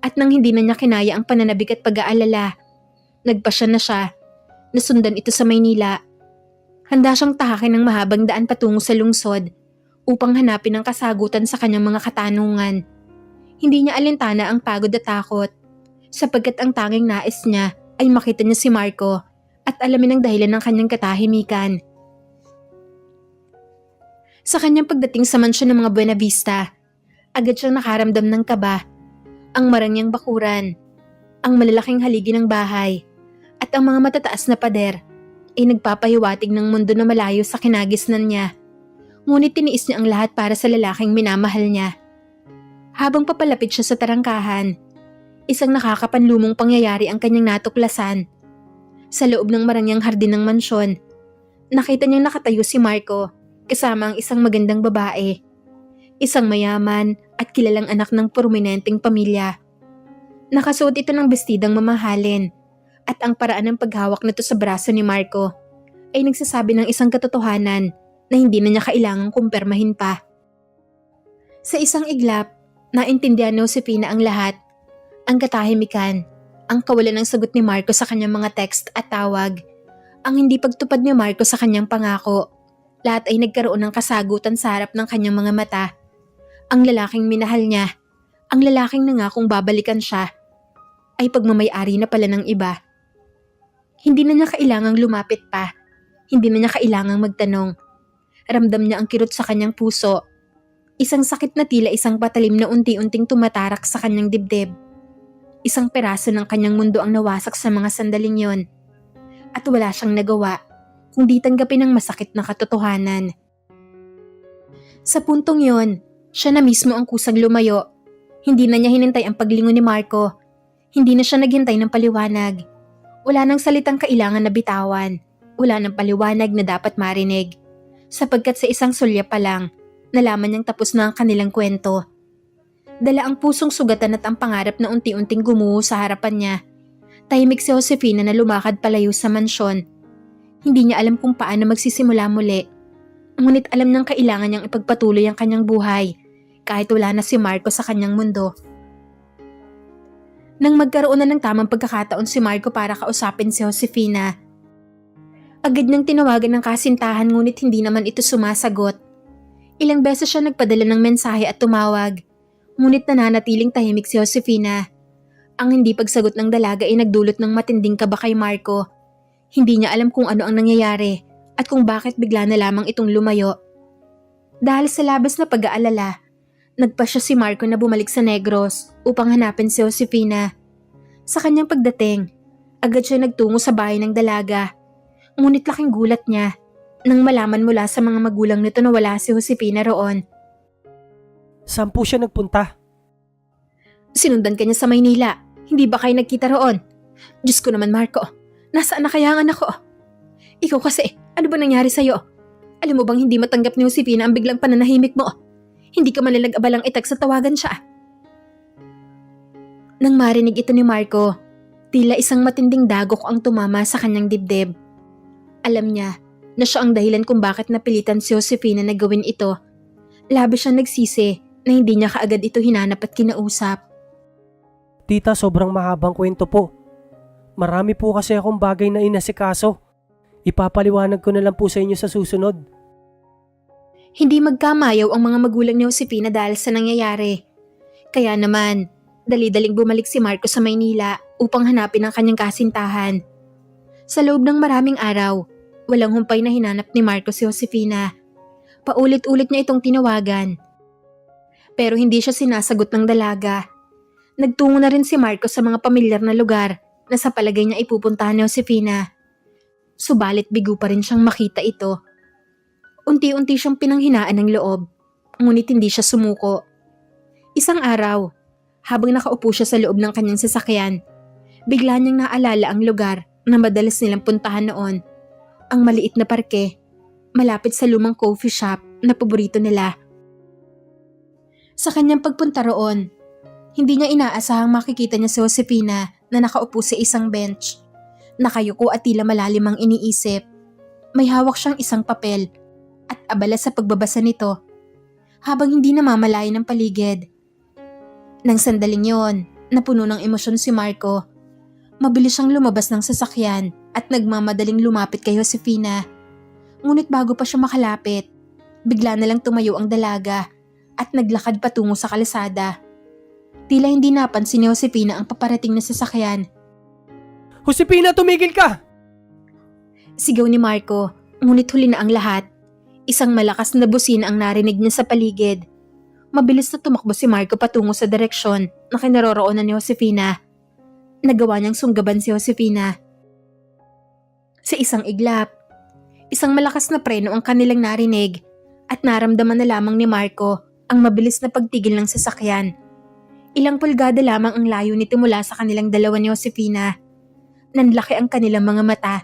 At nang hindi na niya kinaya ang pananabik at pag-aalala, nagpasya na siya. Nasundan ito sa Maynila. Handa siyang tahakin ng mahabang daan patungo sa lungsod upang hanapin ang kasagutan sa kanyang mga katanungan. Hindi niya alintana ang pagod at takot, sapagkat ang tanging nais niya ay makita niya si Marco at alamin ang dahilan ng kanyang katahimikan. Sa kanyang pagdating sa mansyon ng mga Buenavista, agad siyang nakaramdam ng kaba. Ang marangyang bakuran, ang malalaking haligi ng bahay, at ang mga matataas na pader ay nagpapahiwatig ng mundo na malayo sa kinagisnan niya. Ngunit tiniis niya ang lahat para sa lalaking minamahal niya. Habang papalapit siya sa tarangkahan, isang nakakapanlumong pangyayari ang kanyang natuklasan. Sa loob ng marangyang hardin ng mansyon, nakita niyang nakatayo si Marco kasama ang isang magandang babae. Isang mayaman at kilalang anak ng prominenteng pamilya. Nakasuot ito ng bestidang mamahalin at ang paraan ng paghawak nito sa braso ni Marco ay nagsasabi ng isang katotohanan na hindi na niya kailangang kumpirmahin pa. Sa isang iglap, naintindihan ni Josefina ang lahat. Ang katahimikan, ang kawalan ng sagot ni Marco sa kanyang mga text at tawag, ang hindi pagtupad ni Marco sa kanyang pangako. Lahat ay nagkaroon ng kasagutan sa harap ng kanyang mga mata. Ang lalaking minahal niya, ang lalaking nangakong babalikan siya, ay pagmamay-ari na pala ng iba. Hindi na niya kailangang lumapit pa. Hindi na niya kailangang magtanong. Ramdam niya ang kirot sa kanyang puso. Isang sakit na tila isang patalim na unti-unting tumatarak sa kanyang dibdib. Isang peraso ng kanyang mundo ang nawasak sa mga sandaling yon. At wala siyang nagawa, kundi tanggapin ang masakit na katotohanan. Sa puntong yon, siya na mismo ang kusang lumayo. Hindi na niya hinintay ang paglingon ni Marco. Hindi na siya naghintay ng paliwanag. Wala nang salitang kailangan na bitawan. Wala nang paliwanag na dapat marinig. Sapagkat sa isang sulya pa lang, nalaman niyang tapos na ang kanilang kwento. Dala ang pusong sugatan at ang pangarap na unti-unting gumuho sa harapan niya. Tahimik si Josefina na lumakad palayo sa mansyon. Hindi niya alam kung paano magsisimula muli. Ngunit alam niyang kailangan niyang ipagpatuloy ang kanyang buhay, kahit wala na si Marco sa kanyang mundo. Nang magkaroon na ng tamang pagkakataon si Marco para kausapin si Josefina, agad niyang tinawagan ng kasintahan ngunit hindi naman ito sumasagot. Ilang beses siya nagpadala ng mensahe at tumawag, ngunit nananatiling tahimik si Josefina. Ang hindi pagsagot ng dalaga ay nagdulot ng matinding kaba kay Marco. Hindi niya alam kung ano ang nangyayari at kung bakit bigla na lamang itong lumayo. Dahil sa labas na pag-aalala, nagpasya si Marco na bumalik sa Negros upang hanapin si Josefina. Sa kanyang pagdating, agad siya nagtungo sa bahay ng dalaga. Ngunit laking gulat niya nang malaman mula sa mga magulang nito na wala si Josefina roon. Saan po siya nagpunta? Sinundan ka niya sa Maynila. Hindi ba kayo nagkita roon? Diyos ko naman, Marco. Nasaan na kaya ang anak ko? Ikaw kasi, ano ba nangyari sa'yo? Alam mo bang hindi matanggap ni Josefina ang biglang pananahimik mo? Hindi ka man abalang i-text sa tawagan siya. Nang marinig ito ni Marco, tila isang matinding dagok ang tumama sa kanyang dibdib. Alam niya na siya ang dahilan kung bakit napilitan si Josefina na gawin ito. Labis siyang nagsisi na hindi niya kaagad ito hinanap at kinausap. Tita, sobrang mahabang kwento po. Marami po kasi akong bagay na inasikaso. Ipapaliwanag ko na lang po sa inyo sa susunod. Hindi magkamayaw ang mga magulang ni Josefina dahil sa nangyayari. Kaya naman, dali-daling bumalik si Marco sa Maynila upang hanapin ang kanyang kasintahan. Sa loob ng maraming araw, walang humpay na hinanap ni Marco si Josefina. Paulit-ulit niya itong tinawagan. Pero hindi siya sinasagot ng dalaga. Nagtungo na rin si Marco sa mga pamilyar na lugar na sa palagay niya ipupuntahan ni Josefina. Subalit bigo pa rin siyang makita ito. Unti-unti siyang pinanghinaan ng loob, ngunit hindi siya sumuko. Isang araw, habang nakaupo siya sa loob ng kanyang sasakyan, bigla niyang naalala ang lugar na madalas nilang puntahan noon. Ang maliit na parke, malapit sa lumang coffee shop na paborito nila. Sa kanyang pagpunta roon, hindi niya inaasahang makikita niya si Josefina na nakaupo sa isang bench. Nakayuko at tila malalim ang iniisip. May hawak siyang isang papel at abala sa pagbabasa nito habang hindi namamalayan ng paligid. Nang sandaling yon, napuno ng emosyon si Marco. Mabilis siyang lumabas ng sasakyan at nagmamadaling lumapit kay Josefina. Ngunit bago pa siya makalapit, bigla na lang tumayo ang dalaga at naglakad patungo sa kalsada. Tila hindi napansin ni Josefina ang paparating na sasakyan. Josefina, tumigil ka! Sigaw ni Marco, ngunit huli na ang lahat. Isang malakas na busina ang narinig niya sa paligid. Mabilis na tumakbo si Marco patungo sa direksyon na kinaroroonan ni Josefina. Nagawa niyang sunggaban si Josefina. Sa isang iglap, isang malakas na preno ang kanilang narinig at naramdaman na lamang ni Marco ang mabilis na pagtigil ng sasakyan. Ilang pulgada lamang ang layo nito mula sa kanilang dalawa ni Josefina. Nanlaki ang kanilang mga mata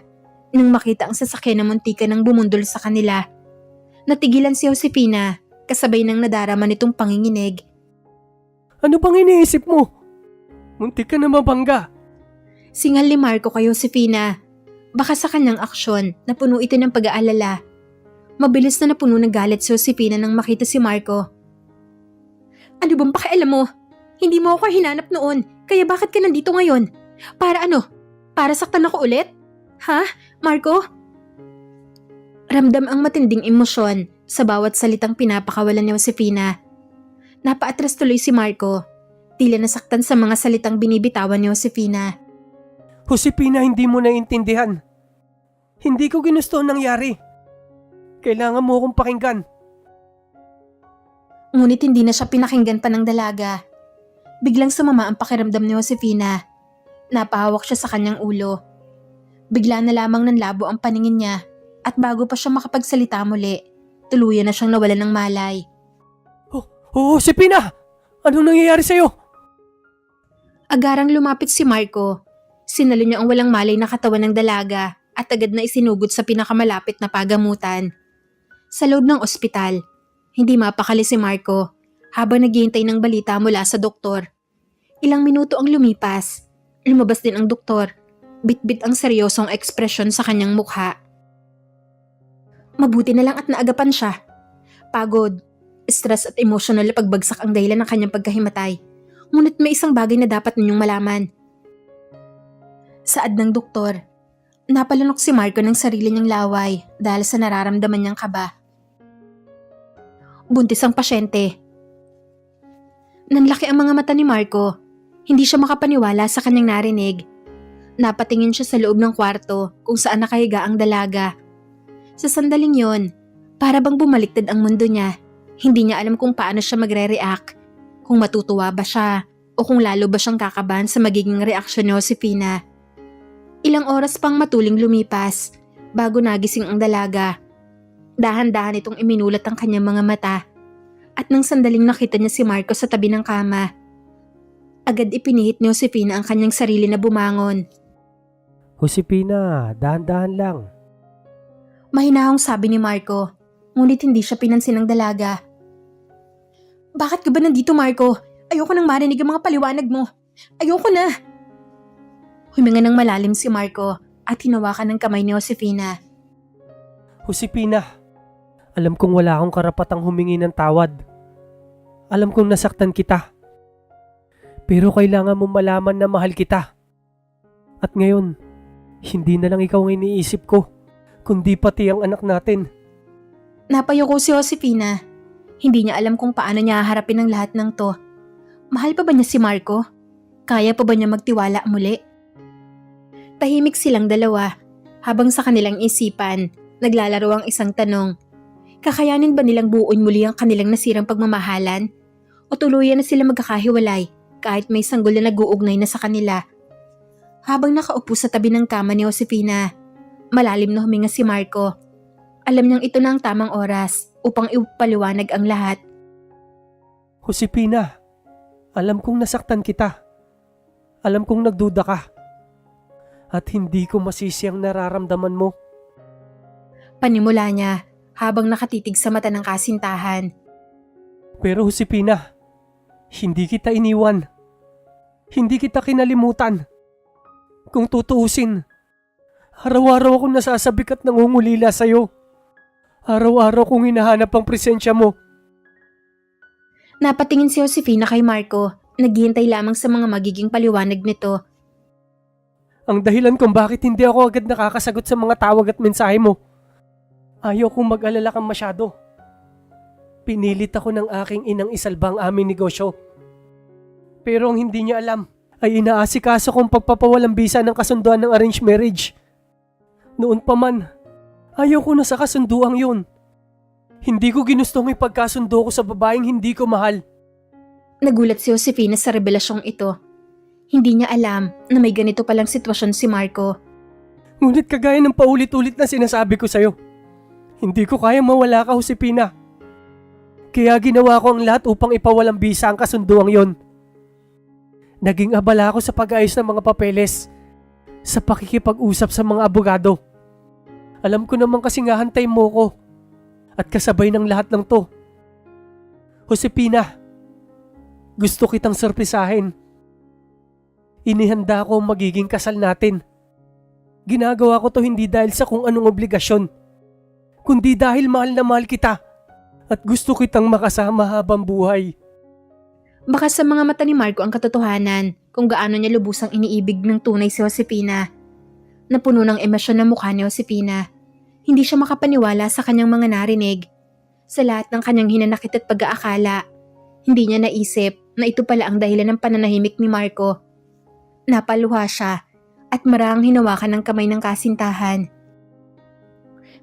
nang makita ang sasakyan na muntika nang bumundol sa kanila. Natigilan si Josefina kasabay ng nadarama nitong panginginig. Ano bang iniisip mo? Muntik ka na mabangga. Singal ni Marco kay Josefina. Baka sa kanyang aksyon napuno ito ng pag-aalala. Mabilis na napuno ng galit si Josefina nang makita si Marco. Ano bang pakialam mo? Hindi mo ako hinanap noon, kaya bakit ka nandito ngayon? Para ano? Para saktan ako ulit? Ha, Marco? Ramdam ang matinding emosyon sa bawat salitang pinapakawalan ni Josefina. Napaatras tuloy si Marco. Tila nasaktan sa mga salitang binibitawan ni Josefina. Josefina, hindi mo naiintindihan. Hindi ko ginusto ang nangyari. Kailangan mo akong pakinggan. Ngunit hindi na siya pinakinggan pa ng dalaga. Biglang sumama ang pakiramdam ni Josefina. Napahawak siya sa kanyang ulo. Bigla na lamang nanlabo ang paningin niya at bago pa siya makapagsalita muli, tuluyan na siyang nawalan ng malay. Josefina! Anong nangyayari sa'yo? Agarang lumapit si Marco. Sinalo niya ang walang malay na katawan ng dalaga at agad na isinugod sa pinakamalapit na pagamutan. Sa loob ng ospital, hindi mapakali si Marco habang naghihintay ng balita mula sa doktor. Ilang minuto ang lumipas. Lumabas din ang doktor. Bitbit ang seryosong ekspresyon sa kanyang mukha. Mabuti na lang at naagapan siya. Pagod, stress at emotional na pagbagsak ang dahilan ng kanyang pagkahimatay. Ngunit may isang bagay na dapat ninyong malaman. Saad ng doktor, napalunok si Marco ng sarili niyang laway dahil sa nararamdaman niyang kaba. Buntis ang pasyente. Nanlaki ang mga mata ni Marco. Hindi siya makapaniwala sa kanyang narinig. Napatingin siya sa loob ng kwarto kung saan nakahiga ang dalaga. Sa sandaling yon, para bang bumaliktad ang mundo niya. Hindi niya alam kung paano siya magre-react. Kung matutuwa ba siya o kung lalo ba siyang kakabahan sa magiging reaksyon ni Josefina. Ilang oras pang matuling lumipas bago nagising ang dalaga. Dahan-dahan itong iminulat ang kanyang mga mata. At nang sandaling nakita niya si Marco sa tabi ng kama, agad ipinihit ni Josefina ang kanyang sarili na bumangon. Josefina, dahan-dahan lang. Mahinahong sabi ni Marco, ngunit hindi siya pinansin ng dalaga. Bakit ka ba nandito, Marco? Ayoko nang marinig ang mga paliwanag mo. Ayoko na! Huminga ng malalim si Marco at hinawakan ng kamay ni Josefina. Josefina, alam kong wala akong karapatang humingi ng tawad. Alam kong nasaktan kita. Pero kailangan mo malaman na mahal kita. At ngayon, hindi na lang ikaw ang iniisip ko, kundi pati ang anak natin. Napayoko si Josefina. Hindi niya alam kung paano niya haharapin ang lahat ng to. Mahal pa ba niya si Marco? Kaya pa ba niya magtiwala muli? Tahimik silang dalawa habang sa kanilang isipan naglalaro ang isang tanong. Kakayanin ba nilang buuin muli ang kanilang nasirang pagmamahalan? O tuluyan na sila magkakahiwalay kahit may sanggol na nag-uugnay na sa kanila? Habang nakaupo sa tabi ng kama ni Josefina, malalim na huminga si Marco. Alam niyang ito na ang tamang oras upang ipaliwanag ang lahat. Josefina, alam kong nasaktan kita. Alam kong nagduda ka. At hindi ko masisi ang nararamdaman mo. Panimula niya habang nakatitig sa mata ng kasintahan. Pero Josefina, hindi kita iniwan. Hindi kita kinalimutan. Kung tutuusin, araw-araw akong nasasabik at nangungulila sa'yo. Araw-araw kong hinahanap ang presensya mo. Napatingin si Josefina kay Marco, naghihintay lamang sa mga magiging paliwanag nito. Ang dahilan kung bakit hindi ako agad nakakasagot sa mga tawag at mensahe mo. Ayaw kong mag-alala kang masyado. Pinilit ako ng aking inang isalba ang aming negosyo. Pero ang hindi niya alam ay inaasikaso kong pagpapawalang bisa ng kasunduan ng arranged marriage. Noon pa man, ayaw ko na sa kasunduang yun. Hindi ko ginustong ipagkasundo ko sa babaeng hindi ko mahal. Nagulat si Josefina sa revelasyong ito. Hindi niya alam na may ganito palang sitwasyon si Marco. Ngunit kagaya ng paulit-ulit na sinasabi ko sa'yo, hindi ko kayang mawala ka, Josefina. Kaya ginawa ko ang lahat upang ipawalang bisa ang kasunduang yon. Naging abala ako sa pag-ayos ng mga papeles, sa pakikipag-usap sa mga abogado. Alam ko naman kasi nga hantay mo ko at kasabay ng lahat ng to. Josefina, gusto kitang sorpresahin. Inihanda ko ang magiging kasal natin. Ginagawa ko to hindi dahil sa kung anong obligasyon, kundi dahil mahal na mahal kita at gusto kitang makasama habang buhay. Baka sa mga mata ni Marco ang katotohanan kung gaano niya lubusang iniibig ng tunay si Josefina. Napuno ng emosyon ng mukha ni Josefina. Hindi siya makapaniwala sa kanyang mga narinig. Sa lahat ng kanyang hinanakit at pag-aakala, hindi niya naisip na ito pala ang dahilan ng pananahimik ni Marco. Napaluha siya at marahang hinawakan ng kamay ng kasintahan.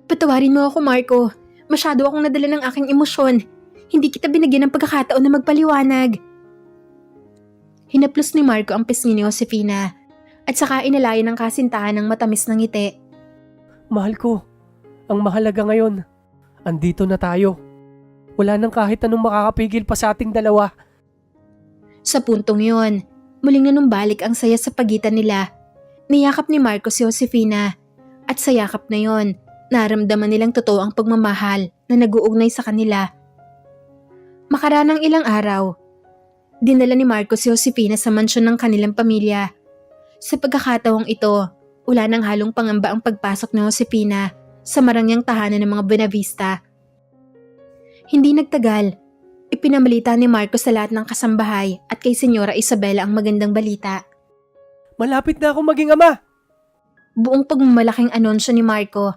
Patawarin mo ako, Marco. Masyado akong nadala ng aking emosyon. Hindi kita binigyan ng pagkakataon na magpaliwanag. Hinaplos ni Marco ang pisngi ni Josefina at saka inalaya ng kasintahan ng matamis ng ngiti. Mahal ko, ang mahalaga ngayon, andito na tayo. Wala nang kahit anong makakapigil pa sa ating dalawa. Sa puntong yon, muling nanumbalik ang saya sa pagitan nila. Niyakap ni Marco si Josefina at sa yakap na yon, naramdaman nilang totoo ang pagmamahal na nag-uugnay sa kanila. Makaranang ilang araw, dinala ni Marco si Josefina sa mansyon ng kanilang pamilya. Sa pagkakataong ito, wala nang halong pangamba ang pagpasok ni Josefina sa marangyang tahanan ng mga Buenavista. Hindi nagtagal, ipinamalita ni Marco sa lahat ng kasambahay at kay Senyora Isabela ang magandang balita. Malapit na akong maging ama! Buong pagmamalaking anunsyo ni Marco,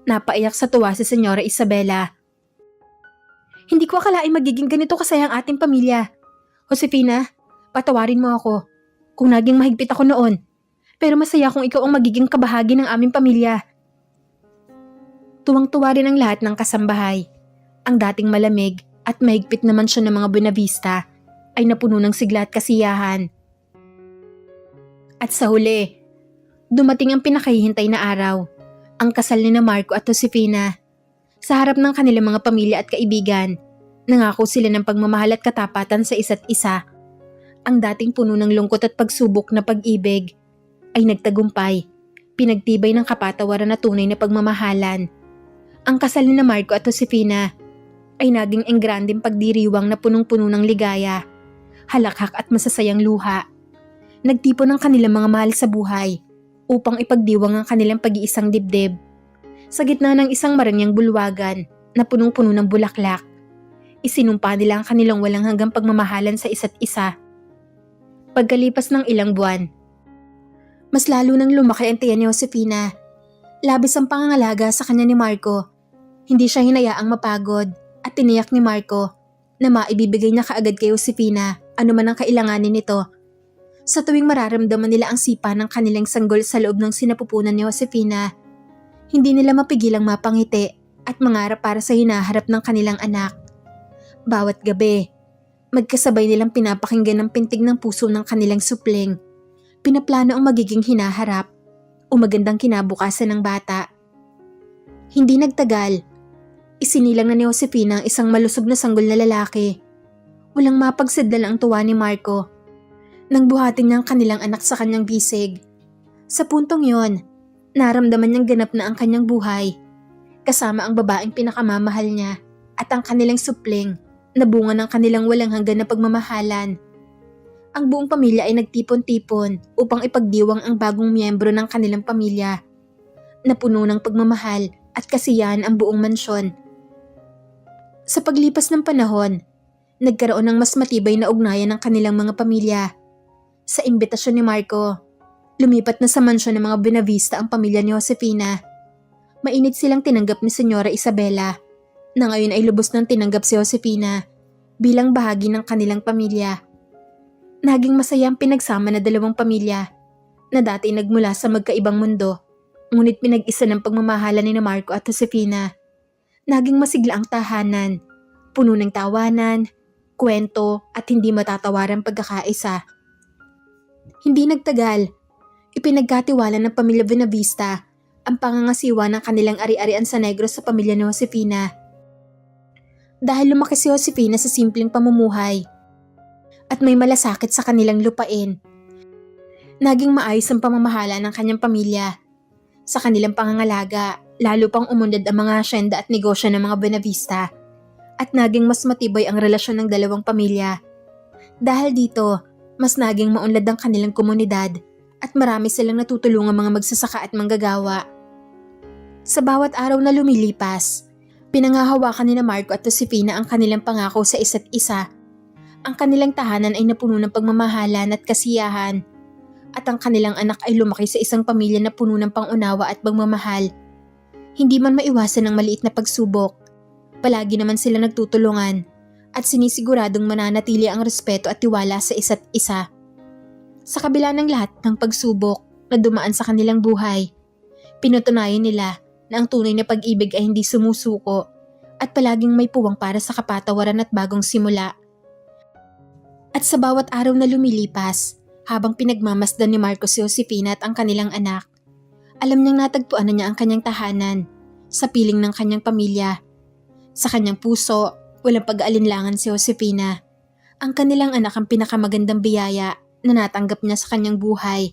napaiyak sa tuwa si Senyora Isabela. Hindi ko akalain magiging ganito kasaya ang ating pamilya. Josefina, patawarin mo ako kung naging mahigpit ako noon. Pero masaya kung ikaw ang magiging kabahagi ng aming pamilya. Tuwang-tuwa rin ang lahat ng kasambahay. Ang dating malamig at mahigpit naman siya ng mga Buenavista ay napuno ng sigla at kasiyahan. At sa huli, dumating ang pinakahihintay na araw, ang kasal ni Marco at Josefina. Sa harap ng kanilang mga pamilya at kaibigan, nangako sila ng pagmamahal at katapatan sa isa't isa. Ang dating puno ng lungkot at pagsubok na pag-ibig ay nagtagumpay, pinagtibay ng kapatawaran na tunay na pagmamahalan. Ang kasal ni Marco at Josefina ay naging engrandeng pagdiriwang na punong-puno ng ligaya, halakhak at masasayang luha. Nagtipon ng kanilang mga mahal sa buhay upang ipagdiwang ang kanilang pag-iisang dibdib. Sa gitna ng isang marangyang bulwagan na punong-puno ng bulaklak, isinumpa nila ang kanilang walang hanggang pagmamahalan sa isa't isa. Pagkalipas ng ilang buwan, mas lalo nang lumaki ang tiyan ni Josefina. Labis ang pangangalaga sa kanya ni Marco. Hindi siya hinayaang mapagod at tiniyak ni Marco na maibibigay niya kaagad kay Josefina ano man ang kailanganin nito. Sa tuwing mararamdaman nila ang sipa ng kanilang sanggol sa loob ng sinapupunan ni Josefina, hindi nila mapigilang mapangiti at mangarap para sa hinaharap ng kanilang anak. Bawat gabi, magkasabay nilang pinapakinggan ang pintig ng puso ng kanilang supling. Pinaplano ang magiging hinaharap o magandang kinabukasan ng bata. Hindi nagtagal, isinilang na ni Josefina ang isang malusog na sanggol na lalaki. Walang mapagsidlan ang tuwa ni Marco nang buhatin niya ang kanilang anak sa kanyang bisig. Sa puntong yon, naramdaman niyang ganap na ang kanyang buhay, kasama ang babaeng pinakamamahal niya at ang kanilang supling na bunga ng kanilang walang hanggan na pagmamahalan. Ang buong pamilya ay nagtipon-tipon upang ipagdiwang ang bagong miyembro ng kanilang pamilya na puno ng pagmamahal at kasiyahan ang buong mansyon. Sa paglipas ng panahon, nagkaroon ng mas matibay na ugnayan ng kanilang mga pamilya. Sa imbitasyon ni Marco, lumipat na sa mansyon ng mga Buenavista ang pamilya ni Josefina. Mainit silang tinanggap ni Senyora Isabela na ngayon ay lubos nang tinanggap si Josefina bilang bahagi ng kanilang pamilya. Naging masaya ang pinagsama na dalawang pamilya na dati nagmula sa magkaibang mundo, ngunit pinag-isa ng pagmamahalan ni Marco at Josefina. Naging masigla ang tahanan, puno ng tawanan, kwento at hindi matatawarang pagkakaisa. Hindi nagtagal, ipinagkatiwala ng pamilya Buenavista ang pangangasiwa ng kanilang ari-arian sa Negros sa pamilya ni Josefina. Dahil lumaki si Josefina sa simpleng pamumuhay at may malasakit sa kanilang lupain, naging maayos ang pamamahala ng kanyang pamilya. Sa kanilang pangangalaga, lalo pang umunlad ang mga asyenda at negosyo ng mga Buenavista at naging mas matibay ang relasyon ng dalawang pamilya. Dahil dito, mas naging maunlad ang kanilang komunidad at marami silang natutulungang mga magsasaka at manggagawa. Sa bawat araw na lumilipas, pinangahawakan ni Marco at Josefina ang kanilang pangako sa isa't isa. Ang kanilang tahanan ay napuno ng pagmamahalan at kasiyahan, at ang kanilang anak ay lumaki sa isang pamilya na puno ng pangunawa at pagmamahal. Hindi man maiwasan ang maliit na pagsubok, palagi naman sila nagtutulungan at sinisiguradong mananatili ang respeto at tiwala sa isa't isa. Sa kabila ng lahat ng pagsubok na dumaan sa kanilang buhay, pinutunayan nila na ang tunay na pag-ibig ay hindi sumusuko at palaging may puwang para sa kapatawaran at bagong simula. At sa bawat araw na lumilipas, habang pinagmamasdan ni Marco si Josefina at ang kanilang anak, alam niyang natagpuan na niya ang kanyang tahanan sa piling ng kanyang pamilya. Sa kanyang puso, walang pag-aalinlangan si Josefina. Ang kanilang anak ang pinakamagandang biyaya na natanggap niya sa kanyang buhay